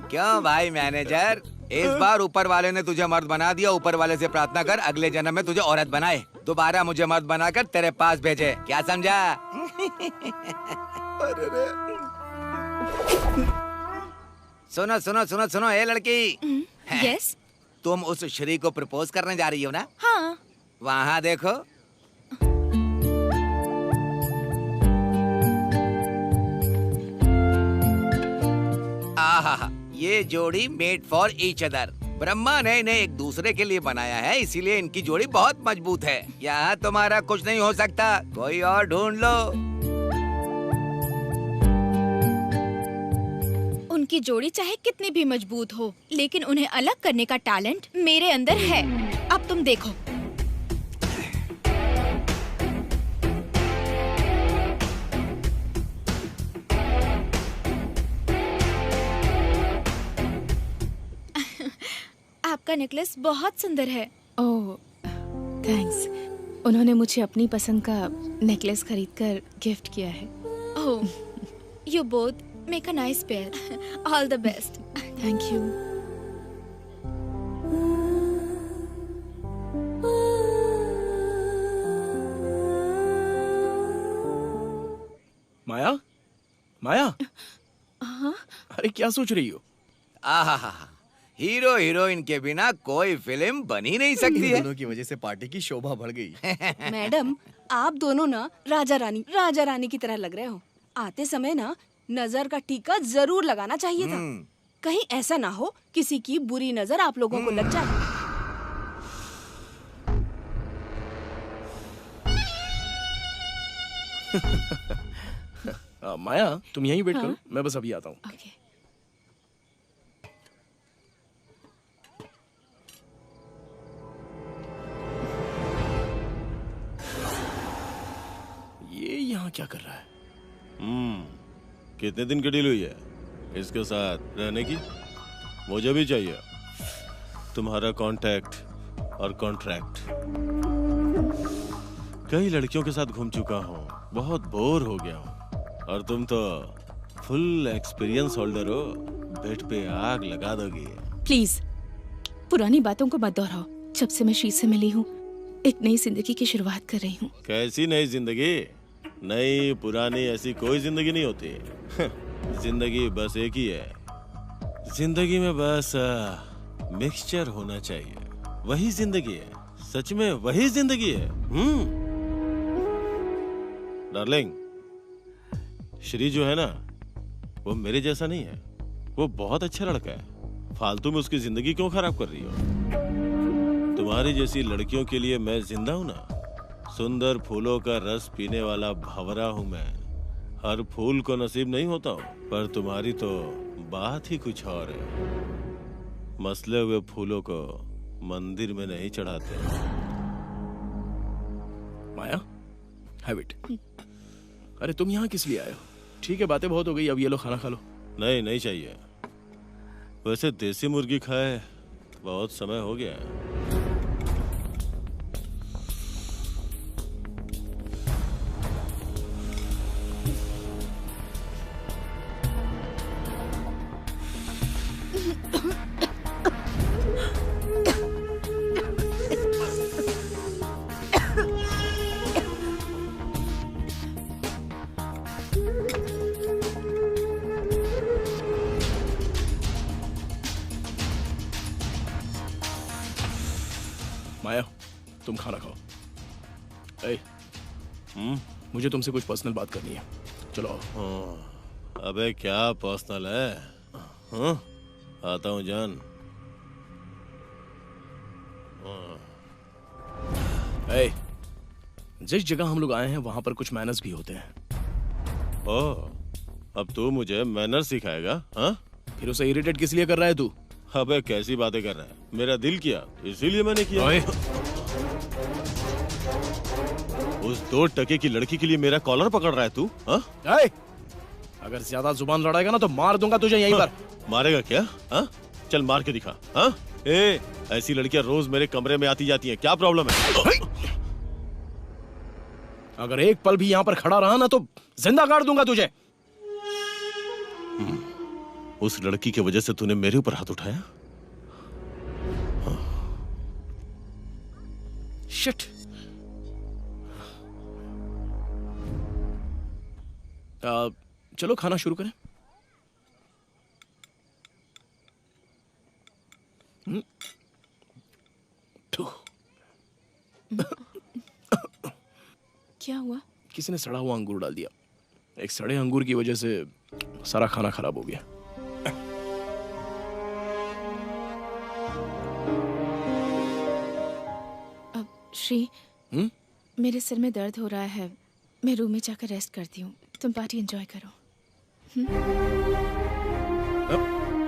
[SPEAKER 10] क्यों भाई मैनेजर, इस बार ऊपर वाले ने तुझे मर्द बना दिया। ऊपर वाले से प्रार्थना कर अगले जन्म में तुझे औरत बनाए, दोबारा मुझे मर्द बनाकर तेरे पास भेजे। क्या समझा? सुनो सुनो सुनो सुनो, ए लड़की।
[SPEAKER 6] यस।
[SPEAKER 10] तुम उस श्री को प्रपोज करने जा रही हो ना?
[SPEAKER 6] हाँ।
[SPEAKER 10] वहाँ देखो। आहा, ये जोड़ी made for each other. Brahma ने इन्हें एक दूसरे के लिए बनाया है, इसीलिए इनकी जोड़ी बहुत मजबूत है। यहाँ तुम्हारा कुछ नहीं हो सकता, कोई और ढूंढ लो।
[SPEAKER 6] उनकी जोड़ी चाहे कितनी भी मजबूत हो, लेकिन उन्हें अलग करने का टैलेंट मेरे अंदर है। अब तुम देखो। आपका नेकलेस बहुत सुंदर है।
[SPEAKER 2] ओह, थैंक्स। उन्होंने मुझे अपनी पसंद का नेकलेस खरीदकर गिफ्ट किया है।
[SPEAKER 6] Oh, you both make a nice pair. All the best.
[SPEAKER 2] Thank you.
[SPEAKER 4] Maya, Maya.
[SPEAKER 2] हाँ?
[SPEAKER 4] अरे क्या सोच रही हो?
[SPEAKER 10] आहा, हीरो हीरोइन के बिना कोई फिल्म बन ही नहीं सकती है।
[SPEAKER 7] दोनों की वजह से पार्टी की शोभा बढ़ गई।
[SPEAKER 11] मैडम, आप दोनों ना राजा रानी की तरह लग रहे हो। आते समय ना नजर का टीका जरूर लगाना चाहिए था। कहीं ऐसा ना हो किसी की बुरी नजर आप लोगों को लग जाए।
[SPEAKER 4] माया, तुम यहीं वेट करो, मैं बस अभी आता हूँ।
[SPEAKER 2] Okay.
[SPEAKER 4] यहाँ क्या कर रहा है?
[SPEAKER 1] कितने दिन की डील हुई है इसके साथ रहने की? मुझे भी चाहिए तुम्हारा कांटेक्ट और कॉन्ट्रैक्ट। कई लड़कियों के साथ घूम चुका हूँ, बहुत बोर हो गया हूँ, और तुम तो फुल एक्सपीरियंस होल्डर हो, बेड पे आग लगा दोगी।
[SPEAKER 2] प्लीज पुरानी बातों को मत दोहराओ। जब से मैं शीश से मिली हूँ, एक नई जिंदगी की शुरुआत कर रही हूँ।
[SPEAKER 1] कैसी नई जिंदगी? नई पुरानी ऐसी कोई जिंदगी नहीं होती। जिंदगी बस एक ही है। जिंदगी में बस मिक्सचर होना चाहिए, वही जिंदगी है। सच में वही जिंदगी है। डार्लिंग, श्री जो है ना, वो मेरे जैसा नहीं है। वो बहुत अच्छा लड़का है। फालतू में उसकी जिंदगी क्यों खराब कर रही हो? तुम्हारी जैसी लड़कियों के लिए मैं जिंदा हूं ना। सुंदर फूलों का रस पीने वाला भंवरा हूं मैं। हर फूल को नसीब नहीं होता हूं, पर तुम्हारी तो बात ही कुछ और है। मसले हुए फूलों को मंदिर में नहीं चढ़ाते।
[SPEAKER 4] माया, हैव इट। अरे तुम यहाँ किस लिए आए हो? ठीक है, बातें बहुत हो गई, अब ये लो खाना खा लो।
[SPEAKER 1] नहीं, नहीं चाहिए। वैसे देसी मुर्गी खाए बहुत समय हो गया है।
[SPEAKER 4] माया, तुम खाना खाओ। ए, मुझे तुमसे कुछ पर्सनल बात करनी है। चलो आओ।
[SPEAKER 1] अबे क्या पर्सनल है? हाँ? आता हूँ जान।
[SPEAKER 4] ए, जिस जगह हम लोग आए हैं वहां पर कुछ मैनर्स भी होते हैं।
[SPEAKER 1] ओह, अब तू मुझे मैनर सिखाएगा? हाँ?
[SPEAKER 4] फिर उसे इरिटेट किस लिए कर रहा है तू?
[SPEAKER 1] अबे कैसी बातें कर रहा है? मेरा दिल किया, इसीलिए मैंने किया। उस 2 टके की लड़की के लिए मेरा कॉलर पकड़ रहा है तू? हाँ?
[SPEAKER 4] अगर ज्यादा जुबान लड़ाएगा ना तो मार दूंगा तुझे यहीं पर।
[SPEAKER 1] मारेगा क्या? हाँ? चल मार के दिखा। हाँ? ए, ऐसी लड़कियां रोज मेरे कमरे में आती जाती हैं, क्या प्रॉब्लम है?
[SPEAKER 4] अगर एक पल भी यहाँ पर खड़ा रहा ना तो जिंदा गाड़ दूंगा तुझे।
[SPEAKER 1] उस लड़की की वजह से तूने मेरे ऊपर हाथ उठाया?
[SPEAKER 4] शिट। चलो खाना शुरू करें।
[SPEAKER 2] क्या हुआ?
[SPEAKER 4] किसी ने सड़ा हुआ अंगूर डाल दिया। एक सड़े अंगूर की वजह से सारा खाना खराब हो गया।
[SPEAKER 2] अब श्री, मेरे सिर में दर्द हो रहा है, मैं रूम में जाकर रेस्ट करती हूँ। तुम पार्टी एंजॉय करो।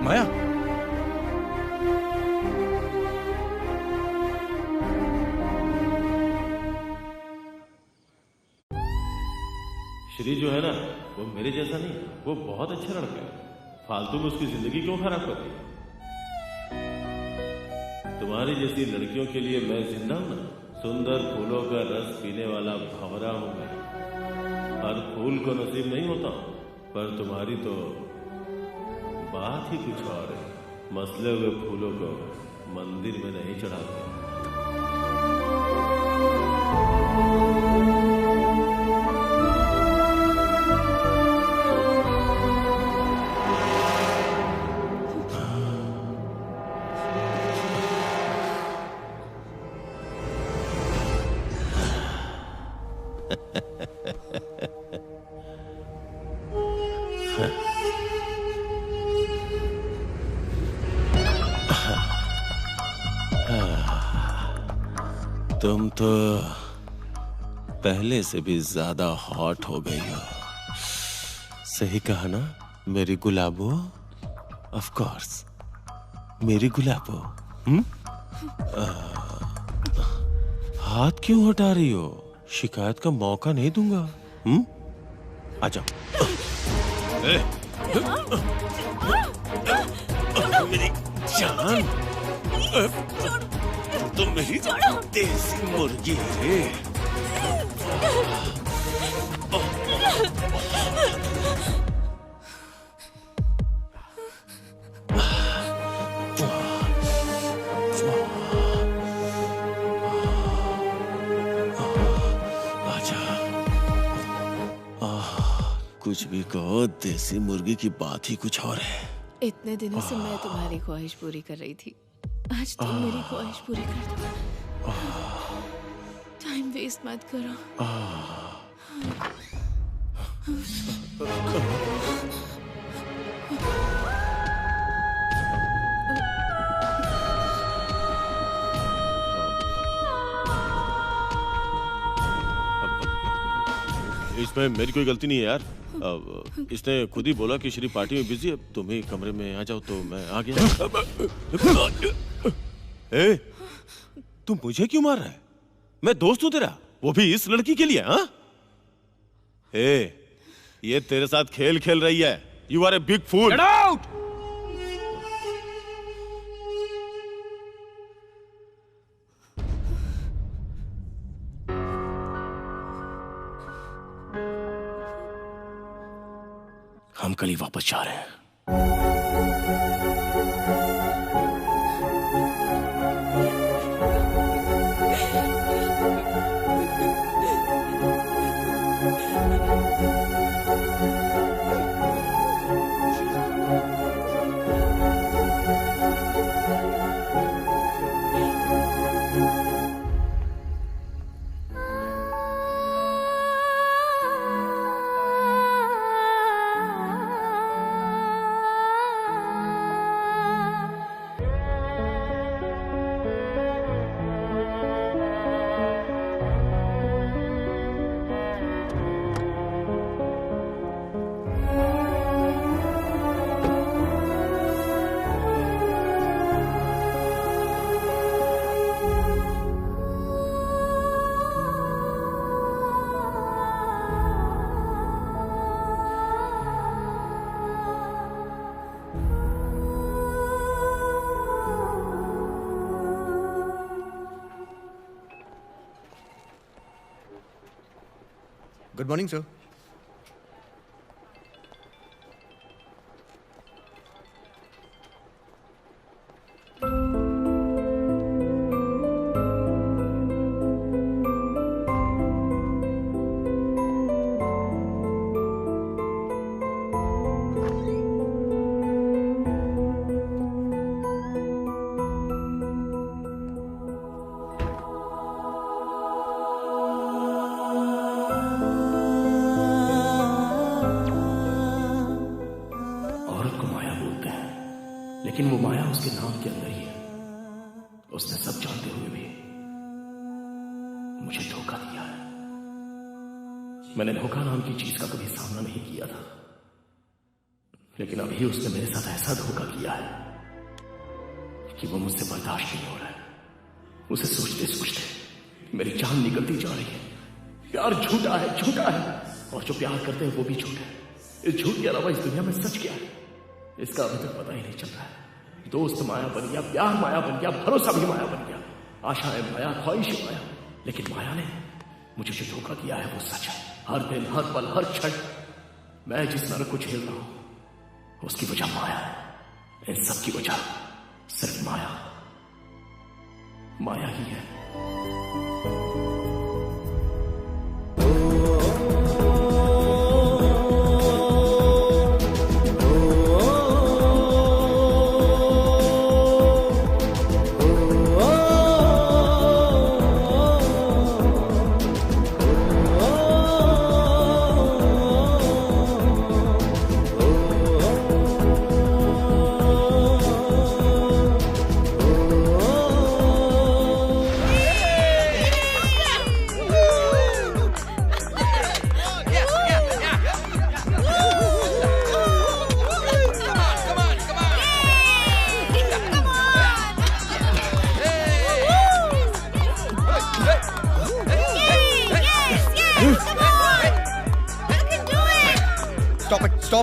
[SPEAKER 4] माया,
[SPEAKER 1] श्री जो है ना, वो मेरे जैसा नहीं, वो बहुत अच्छा लड़का है। फालतू में उसकी जिंदगी क्यों खराब कर रही? तुम्हारी जैसी लड़कियों के लिए मैं जिंदा हूं ना। सुंदर फूलों का रस पीने वाला भंवरा हूं मैं। हर फूल को नसीब नहीं होता, पर तुम्हारी तो बात ही कुछ और है। मसले हुए फूलों को मंदिर में नहीं चढ़ाते। तुम तो पहले से भी ज्यादा हॉट हो गई हो। सही कहा ना मेरी गुलाबो? ऑफ कोर्स मेरी गुलाबो। हाथ क्यों हटा रही हो? शिकायत का मौका नहीं दूंगा। आ जाओ। मेरी जान, तुम मेरी देसी मुर्गी है। कुछ भी कहो, देसी मुर्गी की बात ही कुछ और है।
[SPEAKER 2] इतने दिनों से मैं तुम्हारी ख्वाहिश पूरी कर रही थी, आज तुम मेरी ख्वाहिश पूरी कर दो। टाइम वेस्ट मत करो।
[SPEAKER 1] इसमें मेरी कोई गलती नहीं है यार। इसने खुद ही बोला कि श्री पार्टी में बिजी है, तुम ही कमरे में आ जाओ तो मैं आ गया। ए, तू मुझे क्यों मार रहा है? मैं दोस्त हूं तेरा, वो भी इस लड़की के लिए। हाँ, ये तेरे साथ खेल खेल रही है। You are a big fool. Get out.
[SPEAKER 4] हम कल ही वापस जा रहे हैं।
[SPEAKER 7] Good morning sir.
[SPEAKER 4] लेकिन वो माया उसके नाम के अंदर ही है। उसने सब जानते हुए भी मुझे धोखा दिया है। मैंने धोखा नाम की चीज का कभी सामना नहीं किया था, लेकिन अभी उसने मेरे साथ ऐसा धोखा किया है कि वो मुझसे बर्दाश्त नहीं हो रहा है। उसे सोचते सोचते मेरी जान निकलती जा रही है। प्यार झूठा है, झूठा है, और जो प्यार करते हैं वो भी झूठ है। इस झूठ के अलावा इस दुनिया में सच क्या है, इसका अभी तक पता ही नहीं चल रहा है। दोस्त माया बन गया, प्यार माया बन गया, भरोसा भी माया बन गया, आशाएं माया, ख्वाहिश माया। लेकिन माया ने मुझे जो धोखा दिया है वो सच है। हर दिन, हर पल, हर क्षण मैं जिस नरक को झेल रहा हूं उसकी वजह माया है। इन सब की वजह सिर्फ माया, माया ही है।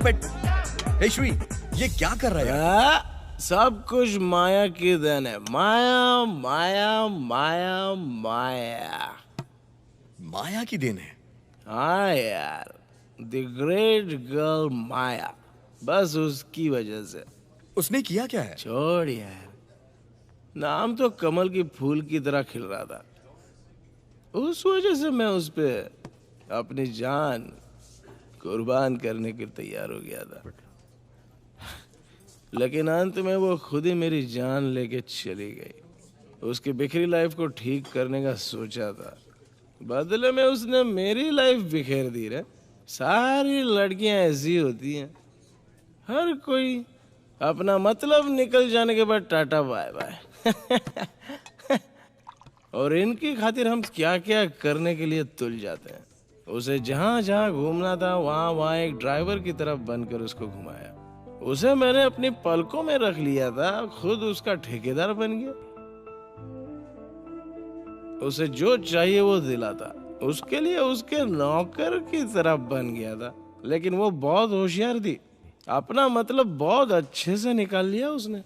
[SPEAKER 7] Stop it. हे श्री, ये क्या कर रहा है यार?
[SPEAKER 13] सब कुछ माया की देन है। माया माया माया माया।
[SPEAKER 7] माया की देन है?
[SPEAKER 13] हाँ यार, द ग्रेट गर्ल माया, बस उसकी वजह से।
[SPEAKER 7] उसने किया क्या है?
[SPEAKER 13] छोड़ यार, नाम तो कमल की फूल की तरह खिल रहा था, उस वजह से मैं उस पे अपनी जान कुर्बान करने के तैयार हो गया था। लेकिन अंत में वो खुद ही मेरी जान लेके चली गई। उसकी बिखरी लाइफ को ठीक करने का सोचा था, बदले में उसने मेरी लाइफ बिखेर दी रे। सारी लड़कियां ऐसी होती हैं, हर कोई अपना मतलब निकल जाने के बाद टाटा बाय बाय। और इनकी खातिर हम क्या क्या करने के लिए तुल जाते हैं। उसे जहां जहां घूमना था वहां वहां एक ड्राइवर की तरफ बनकर उसको घुमाया। उसे मैंने अपनी पलकों में रख लिया था, खुद उसका ठेकेदार बन गया। उसे जो चाहिए वो दिलाता, उसके लिए उसके नौकर की तरह बन गया था। लेकिन वो बहुत होशियार थी, अपना मतलब बहुत अच्छे से निकाल लिया उसने।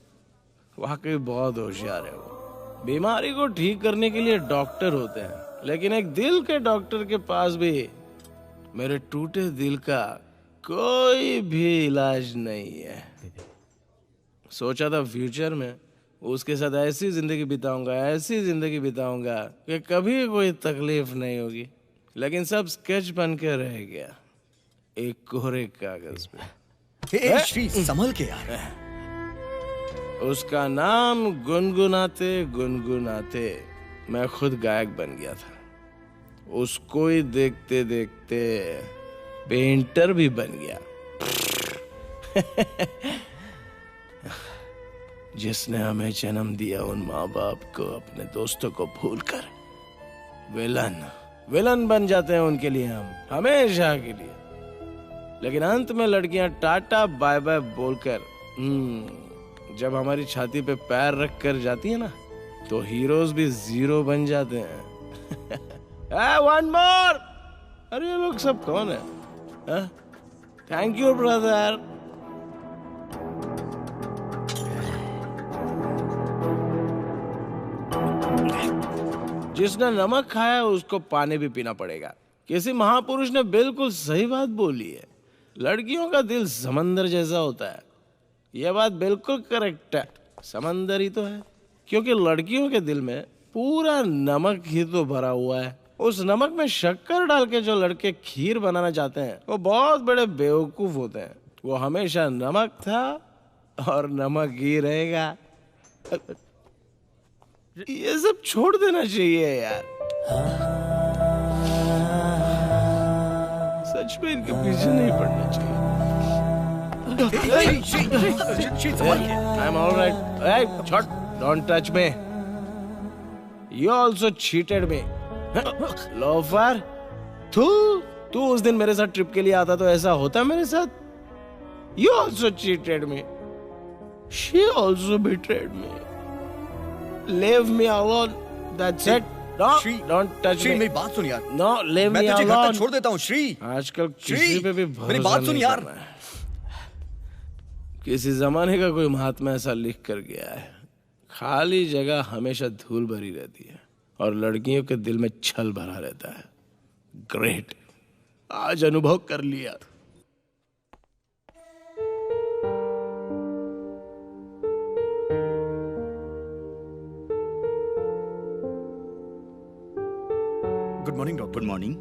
[SPEAKER 13] वाकई बहुत होशियार है वो। बीमारी को ठीक करने के लिए डॉक्टर होते हैं, लेकिन एक दिल के डॉक्टर के पास भी मेरे टूटे दिल का कोई भी इलाज नहीं है। सोचा था फ्यूचर में उसके साथ ऐसी जिंदगी बिताऊंगा कि कभी कोई तकलीफ नहीं होगी, लेकिन सब स्केच बन के रह गया एक कोरे कागज पे।
[SPEAKER 7] श्री, संभल के यार।
[SPEAKER 13] उसका नाम गुनगुनाते गुनगुनाते मैं खुद गायक बन गया था। उसको ही देखते देखते पेंटर भी बन गया। जिसने हमें जन्म दिया उन माँ बाप को अपने दोस्तों को भूलकर विलन बन जाते हैं उनके लिए हम, हमेशा के लिए। लेकिन अंत में लड़कियां टाटा बाय बाय बोलकर जब हमारी छाती पे पैर रख कर जाती है ना, तो हीरोज भी जीरो बन जाते हैं। One more. अरे ये लोग सब कौन है? Thank you brother. जिसने नमक खाया उसको पानी भी पीना पड़ेगा। किसी महापुरुष ने बिल्कुल सही बात बोली है, लड़कियों का दिल समंदर जैसा होता है। यह बात बिल्कुल करेक्ट है, समंदर ही तो है, क्योंकि लड़कियों के दिल में पूरा नमक ही तो भरा हुआ है। उस नमक में शक्कर डाल के जो लड़के खीर बनाना चाहते हैं वो बहुत बड़े बेवकूफ होते हैं। वो हमेशा नमक था और नमक ही रहेगा। ये सब छोड़ देना चाहिए यार। सच में इनके पीछे नहीं पड़ना चाहिए। I'm all right. Hey, don't touch me. You also cheated me. Loafer, तू उस दिन मेरे साथ ट्रिप के लिए आता तो ऐसा होता मेरे साथ? You also cheated me. She also betrayed me. Leave me alone. That's it. No, don't touch
[SPEAKER 7] Shri,
[SPEAKER 13] me.
[SPEAKER 7] मेरी बात सुन यार।
[SPEAKER 13] No, leave me
[SPEAKER 7] मैं तुझे घर
[SPEAKER 13] alone.
[SPEAKER 7] तक छोड़ देता हूँ श्री।
[SPEAKER 13] आजकल
[SPEAKER 7] श्री,
[SPEAKER 13] किसी पे भी
[SPEAKER 7] मेरी
[SPEAKER 13] भरोसा
[SPEAKER 7] बात सुन
[SPEAKER 13] नहीं
[SPEAKER 7] यार।
[SPEAKER 13] करना है। किसी जमाने का कोई महात्मा ऐसा लिख कर गया है, खाली जगह हमेशा धूल भरी रहती है और लड़कियों के दिल में छल भरा रहता है। ग्रेट, आज अनुभव कर लिया।
[SPEAKER 7] Good morning doctor.
[SPEAKER 8] Good morning.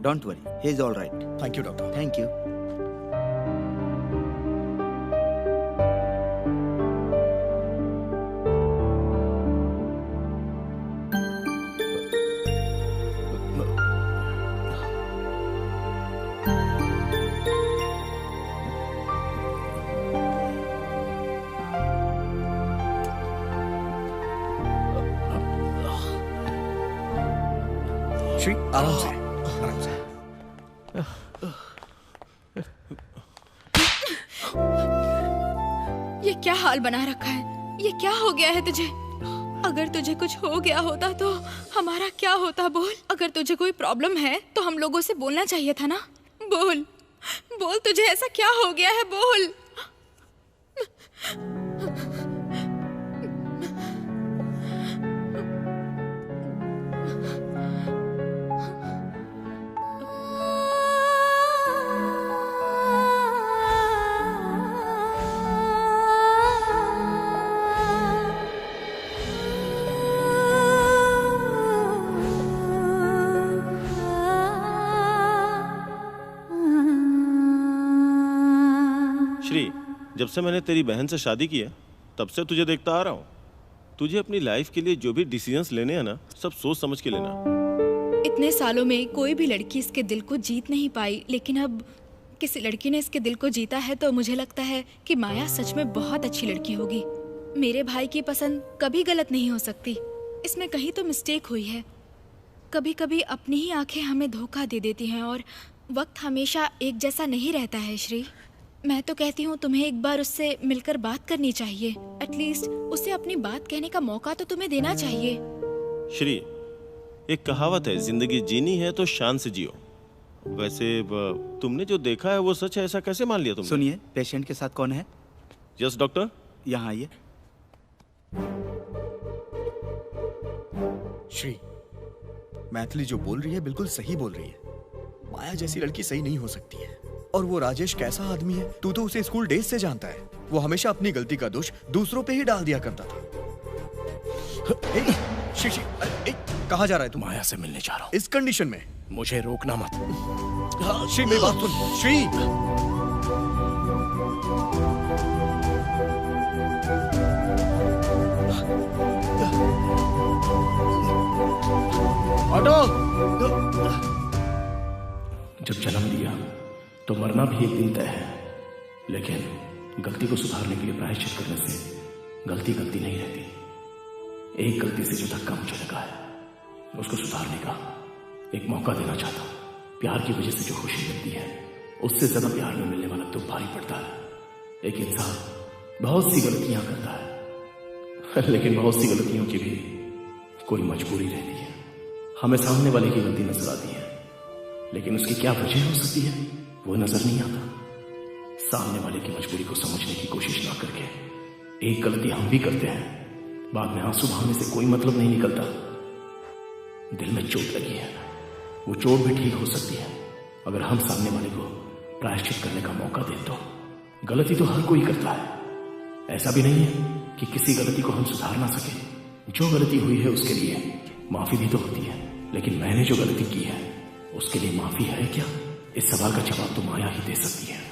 [SPEAKER 8] Don't worry, he's all right.
[SPEAKER 7] Thank you, doctor.
[SPEAKER 8] Thank you.
[SPEAKER 7] Shri, आराम से, आराम से।
[SPEAKER 6] ये क्या हाल बना रखा है? ये क्या हो गया है तुझे? अगर तुझे कुछ हो गया होता तो हमारा क्या होता? बोल। अगर तुझे कोई प्रॉब्लम है तो हम लोगों से बोलना चाहिए था ना। बोल बोल, तुझे ऐसा क्या हो गया है? बोल।
[SPEAKER 1] श्री, जब से मैंने तेरी बहन से शादी की है तब से तुझे देखता आ रहा हूँ। तुझे अपनी लाइफ के लिए जो भी डिसीजंस लेने हैं ना, सब सोच समझ के लेना।
[SPEAKER 6] इतने सालों में कोई भी लड़की इसके दिल को जीत नहीं पाई, लेकिन अब किसी लड़की ने इसके दिल को जीता है तो मुझे लगता है कि माया सच में बहुत अच्छी लड़की होगी। मेरे भाई की पसंद कभी गलत नहीं हो सकती, इसमें कहीं तो मिस्टेक हुई है। कभी कभी अपनी ही आंखें हमें धोखा दे देती हैं और वक्त हमेशा एक जैसा नहीं रहता है। श्री, मैं तो कहती हूँ तुम्हें एक बार उससे मिलकर बात करनी चाहिए। एटलीस्ट उसे अपनी बात कहने का मौका तो तुम्हें देना चाहिए।
[SPEAKER 1] श्री, एक कहावत है, जिंदगी जीनी है तो शान से जियो। वैसे तुमने जो देखा है वो सच है, ऐसा कैसे मान लिया तुमने?
[SPEAKER 8] सुनिए, पेशेंट के साथ कौन है?
[SPEAKER 1] Yes doctor.
[SPEAKER 8] यहाँ आइए।
[SPEAKER 7] श्री, मैथिली जो बोल रही है बिल्कुल सही बोल रही है। माया जैसी लड़की सही नहीं हो सकती है। और वो राजेश कैसा आदमी है, तू तो उसे स्कूल डेज से जानता है। वो हमेशा अपनी गलती का दोष दूसरों पे ही डाल दिया करता था। कहाँ जा रहा है तू?
[SPEAKER 4] माया से मिलने जा रहा हूँ।
[SPEAKER 7] इस कंडीशन में
[SPEAKER 4] मुझे रोकना मत।
[SPEAKER 7] श्री, मेरी बात सुन। श्री,
[SPEAKER 4] जब जन्म लिया तो मरना भी एक दिन तय है, लेकिन गलती को सुधारने के लिए प्रायश्चित करने से गलती गलती नहीं रहती। एक गलती से जो धक्का मुझे लगा है उसको सुधारने का एक मौका देना चाहता हूँ। प्यार की वजह से जो खुशी मिलती है उससे ज्यादा प्यार में मिलने वाला दुख भारी पड़ता है। एक इंसान बहुत सी गलतियां करता है, लेकिन बहुत सी गलतियों की भी कोई मजबूरी रहती है। हमें सामने वाले की गलती नजर आती है, लेकिन उसकी क्या वजह हो सकती है वो नजर नहीं आता। सामने वाले की मजबूरी को समझने की कोशिश ना करके एक गलती हम भी करते हैं, बाद में आंसू बहाने से कोई मतलब नहीं निकलता। दिल में चोट लगी है, वो चोट भी ठीक हो सकती है अगर हम सामने वाले को प्रायश्चित करने का मौका दें तो। गलती तो हर कोई करता है, ऐसा भी नहीं है कि किसी गलती को हम सुधार ना सके। जो गलती हुई है उसके लिए माफी भी तो होती है, लेकिन मैंने जो गलती की है उसके लिए माफी है क्या? इस सवाल का जवाब तो माया ही दे सकती है।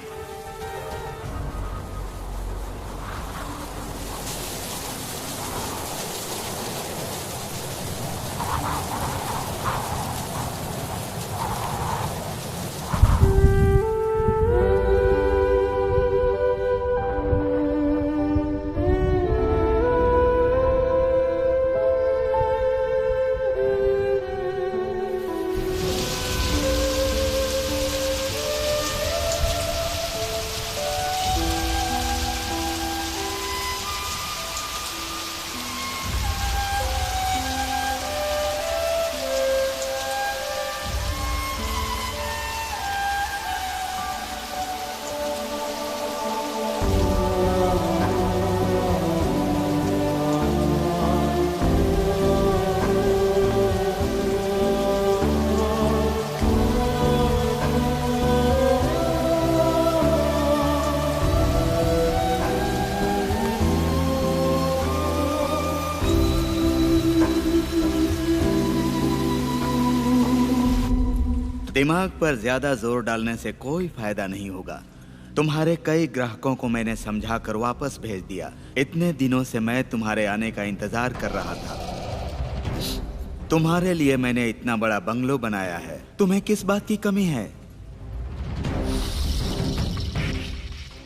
[SPEAKER 8] दिमाग पर ज्यादा जोर डालने से कोई फायदा नहीं होगा। तुम्हारे कई ग्राहकों को मैंने समझा कर वापस भेज दिया। इतने दिनों से मैं तुम्हारे आने का इंतजार कर रहा था। तुम्हारे लिए मैंने इतना बड़ा बंगलो बनाया है, तुम्हें किस बात की कमी है?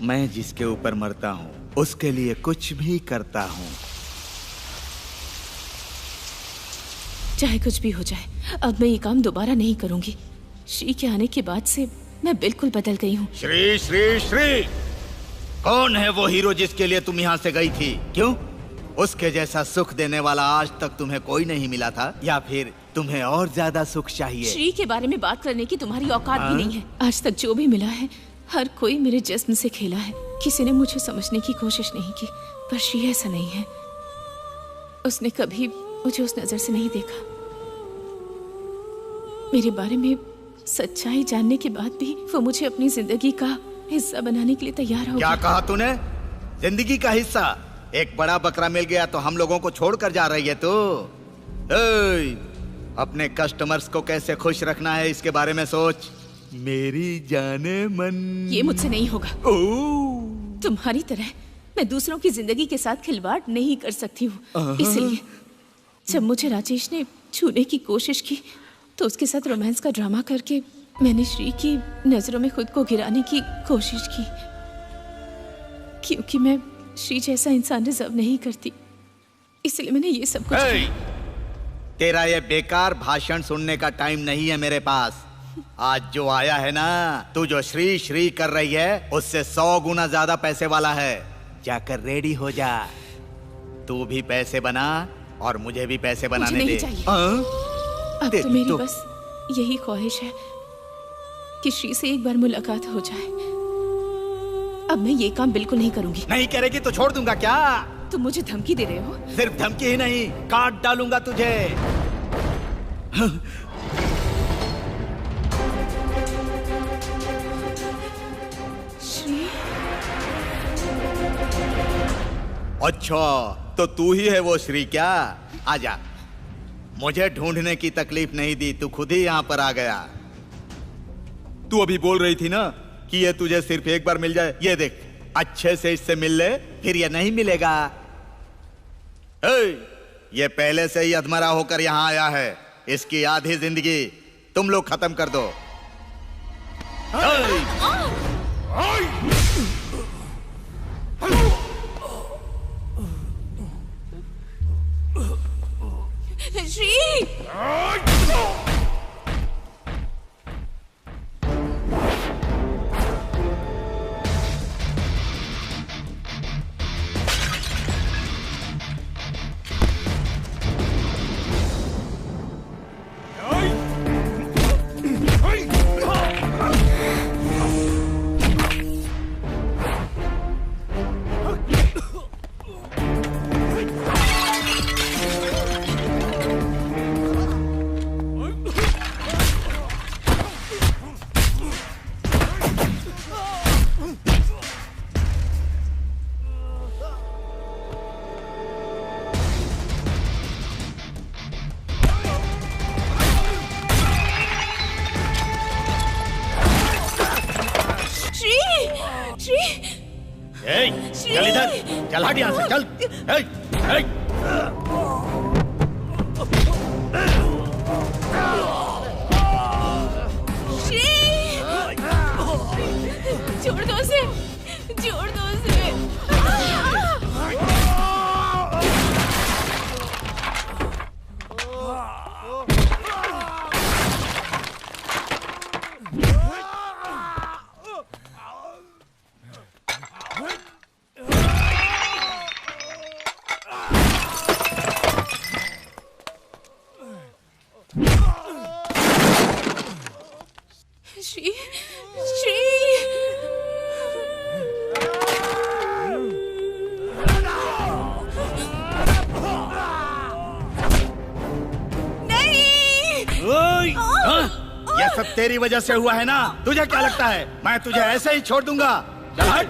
[SPEAKER 8] मैं जिसके ऊपर मरता हूँ उसके लिए कुछ भी करता हूँ।
[SPEAKER 2] चाहे कुछ भी हो जाए, अब मैं ये काम दोबारा नहीं करूंगी। श्री के आने के बाद से मैं बिल्कुल बदल गई हूँ।
[SPEAKER 8] श्री श्री श्री, कौन है वो हीरो जिसके लिए तुम यहाँ से गई थी? क्यों? उसके जैसा सुख देने वाला आज तक तुम्हें कोई नहीं मिला था, या फिर तुम्हें और ज्यादा सुख चाहिए?
[SPEAKER 2] श्री के बारे में बात करने की तुम्हारी औकात भी नहीं है। आज तक जो भी मिला है हर कोई मेरे जिस्म से खेला है। किसी ने मुझे समझने की कोशिश नहीं की, पर श्री ऐसा नहीं है। उसने कभी मुझे उस नजर से नहीं देखा। मेरे बारे में सच्चाई जानने के बाद भी वो मुझे अपनी जिंदगी का हिस्सा बनाने के लिए तैयार हो
[SPEAKER 8] क्या
[SPEAKER 2] गया।
[SPEAKER 8] कहा तूने? जिंदगी का हिस्सा? एक बड़ा बकरा मिल गया तो हम लोगों को छोड़कर जा रही है तू? अपने कस्टमर्स को कैसे खुश रखना है इसके बारे में सोच, मेरी जाने मन।
[SPEAKER 2] ये मुझसे नहीं होगा। तुम्हारी तरह मैं दूसरों की जिंदगी के साथ खिलवाड़ नहीं कर सकती हूँ। इसलिए जब मुझे राजेश ने छूने की कोशिश की तो उसके साथ रोमांस का ड्रामा करके मैंने श्री की नजरों में खुद को गिराने की कोशिश की, क्योंकि मैं श्री जैसा इंसान डिजर्व नहीं करती। इसलिए मैंने ये सब कुछ
[SPEAKER 8] तेरा ये बेकार भाषण सुनने का टाइम नहीं है मेरे पास। आज जो आया है ना, तू जो श्री श्री कर रही है उससे 100 गुना ज्यादा पैसे वाला है। जाकर रेडी हो जा। तू भी पैसे बना और मुझे भी पैसे बनाने दे।
[SPEAKER 2] अब तो मेरी बस यही ख्वाहिश है कि श्री से एक बार मुलाकात हो जाए। अब मैं ये काम बिल्कुल नहीं करूंगी।
[SPEAKER 8] नहीं करेगी तो छोड़ दूंगा क्या?
[SPEAKER 2] तुम मुझे धमकी दे रहे हो?
[SPEAKER 8] सिर्फ धमकी ही नहीं, काट डालूंगा तुझे।
[SPEAKER 2] श्री?
[SPEAKER 8] अच्छा, तो तू ही है वो श्री क्या? आजा। मुझे ढूंढने की तकलीफ नहीं दी, तू खुद ही यहाँ पर आ गया। तू अभी बोल रही थी ना कि ये तुझे सिर्फ एक बार मिल जाए। ये देख, अच्छे से इससे मिल ले, फिर ये नहीं मिलेगा। ये पहले से ही अधमरा होकर यहाँ आया है। इसकी आधी जिंदगी तुम लोग खत्म कर दो।
[SPEAKER 2] श्री!
[SPEAKER 8] चल इधर, चल हट यहाँ से, चल।
[SPEAKER 2] छोड़ दो उसे, छोड़ दो उसे। श्री, श्री।
[SPEAKER 8] ये सब तेरी वजह से हुआ है ना? तुझे क्या लगता है मैं तुझे ऐसे ही छोड़ दूंगा? चल हट।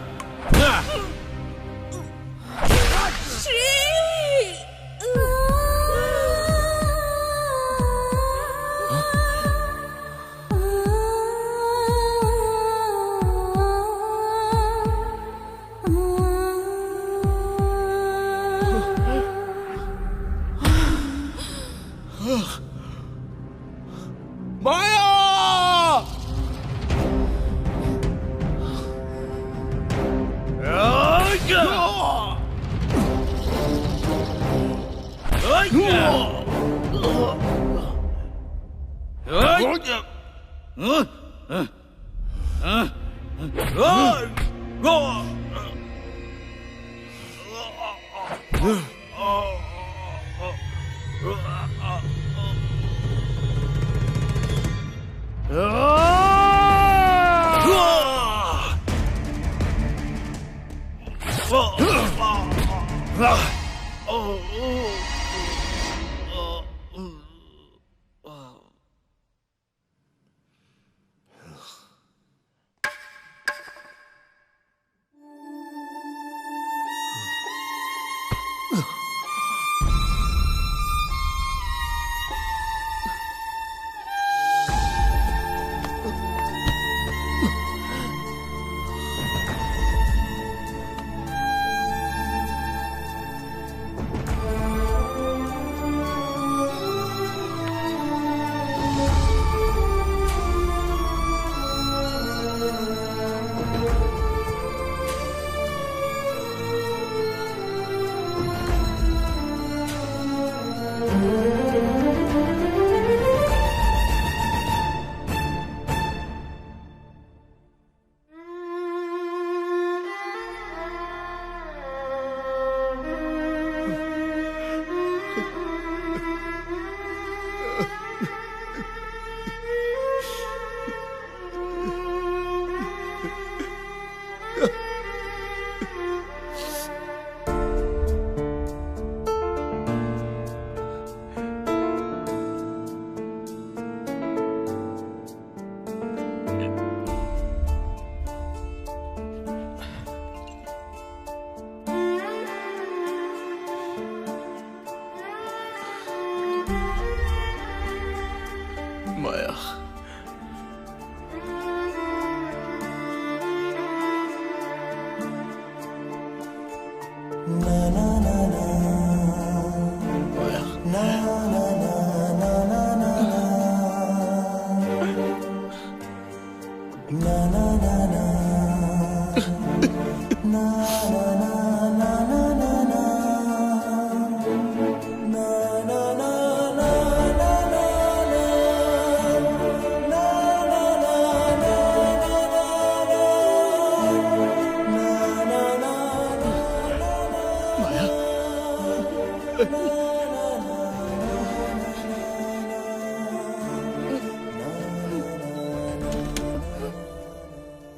[SPEAKER 4] माया,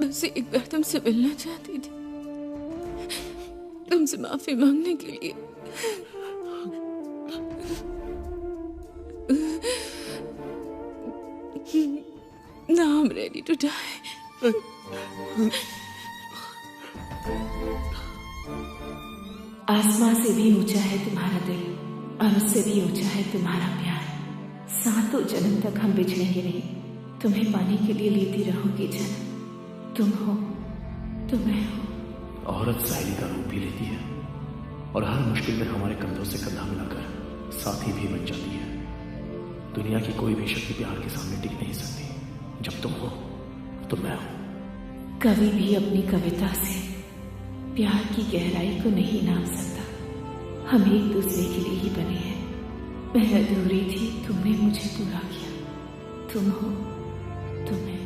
[SPEAKER 2] बस एक बार तुमसे मिलना चाहती थी, तुमसे माफी मांगने के लिए। Now I'm ready to die. आसमां से भी ऊंचा है तुम्हारा दिल और उससे भी ऊंचा है तुम्हारा प्यार। सातों जन्म तक हम बिछड़ेंगे नहीं, तुम्हें पाने के लिए लेती रहूंगी जन्म। तुम हो तो मैं हूँ।
[SPEAKER 4] औरत सहेली का रूप भी लेती है और हर मुश्किल में हमारे कंधों से कंधा मिलाकर साथी भी बन जाती है। दुनिया की कोई भी शक्ति प्यार के सामने टिक नहीं सकती। जब तुम हो तो मैं हूं।
[SPEAKER 2] कवि भी अपनी कविता से प्यार की गहराई को नहीं नाप सकता। हम एक दूसरे के लिए ही बने हैं। मैं अधूरी थी, तुमने मुझे पूरा किया। तुम हो तो मैं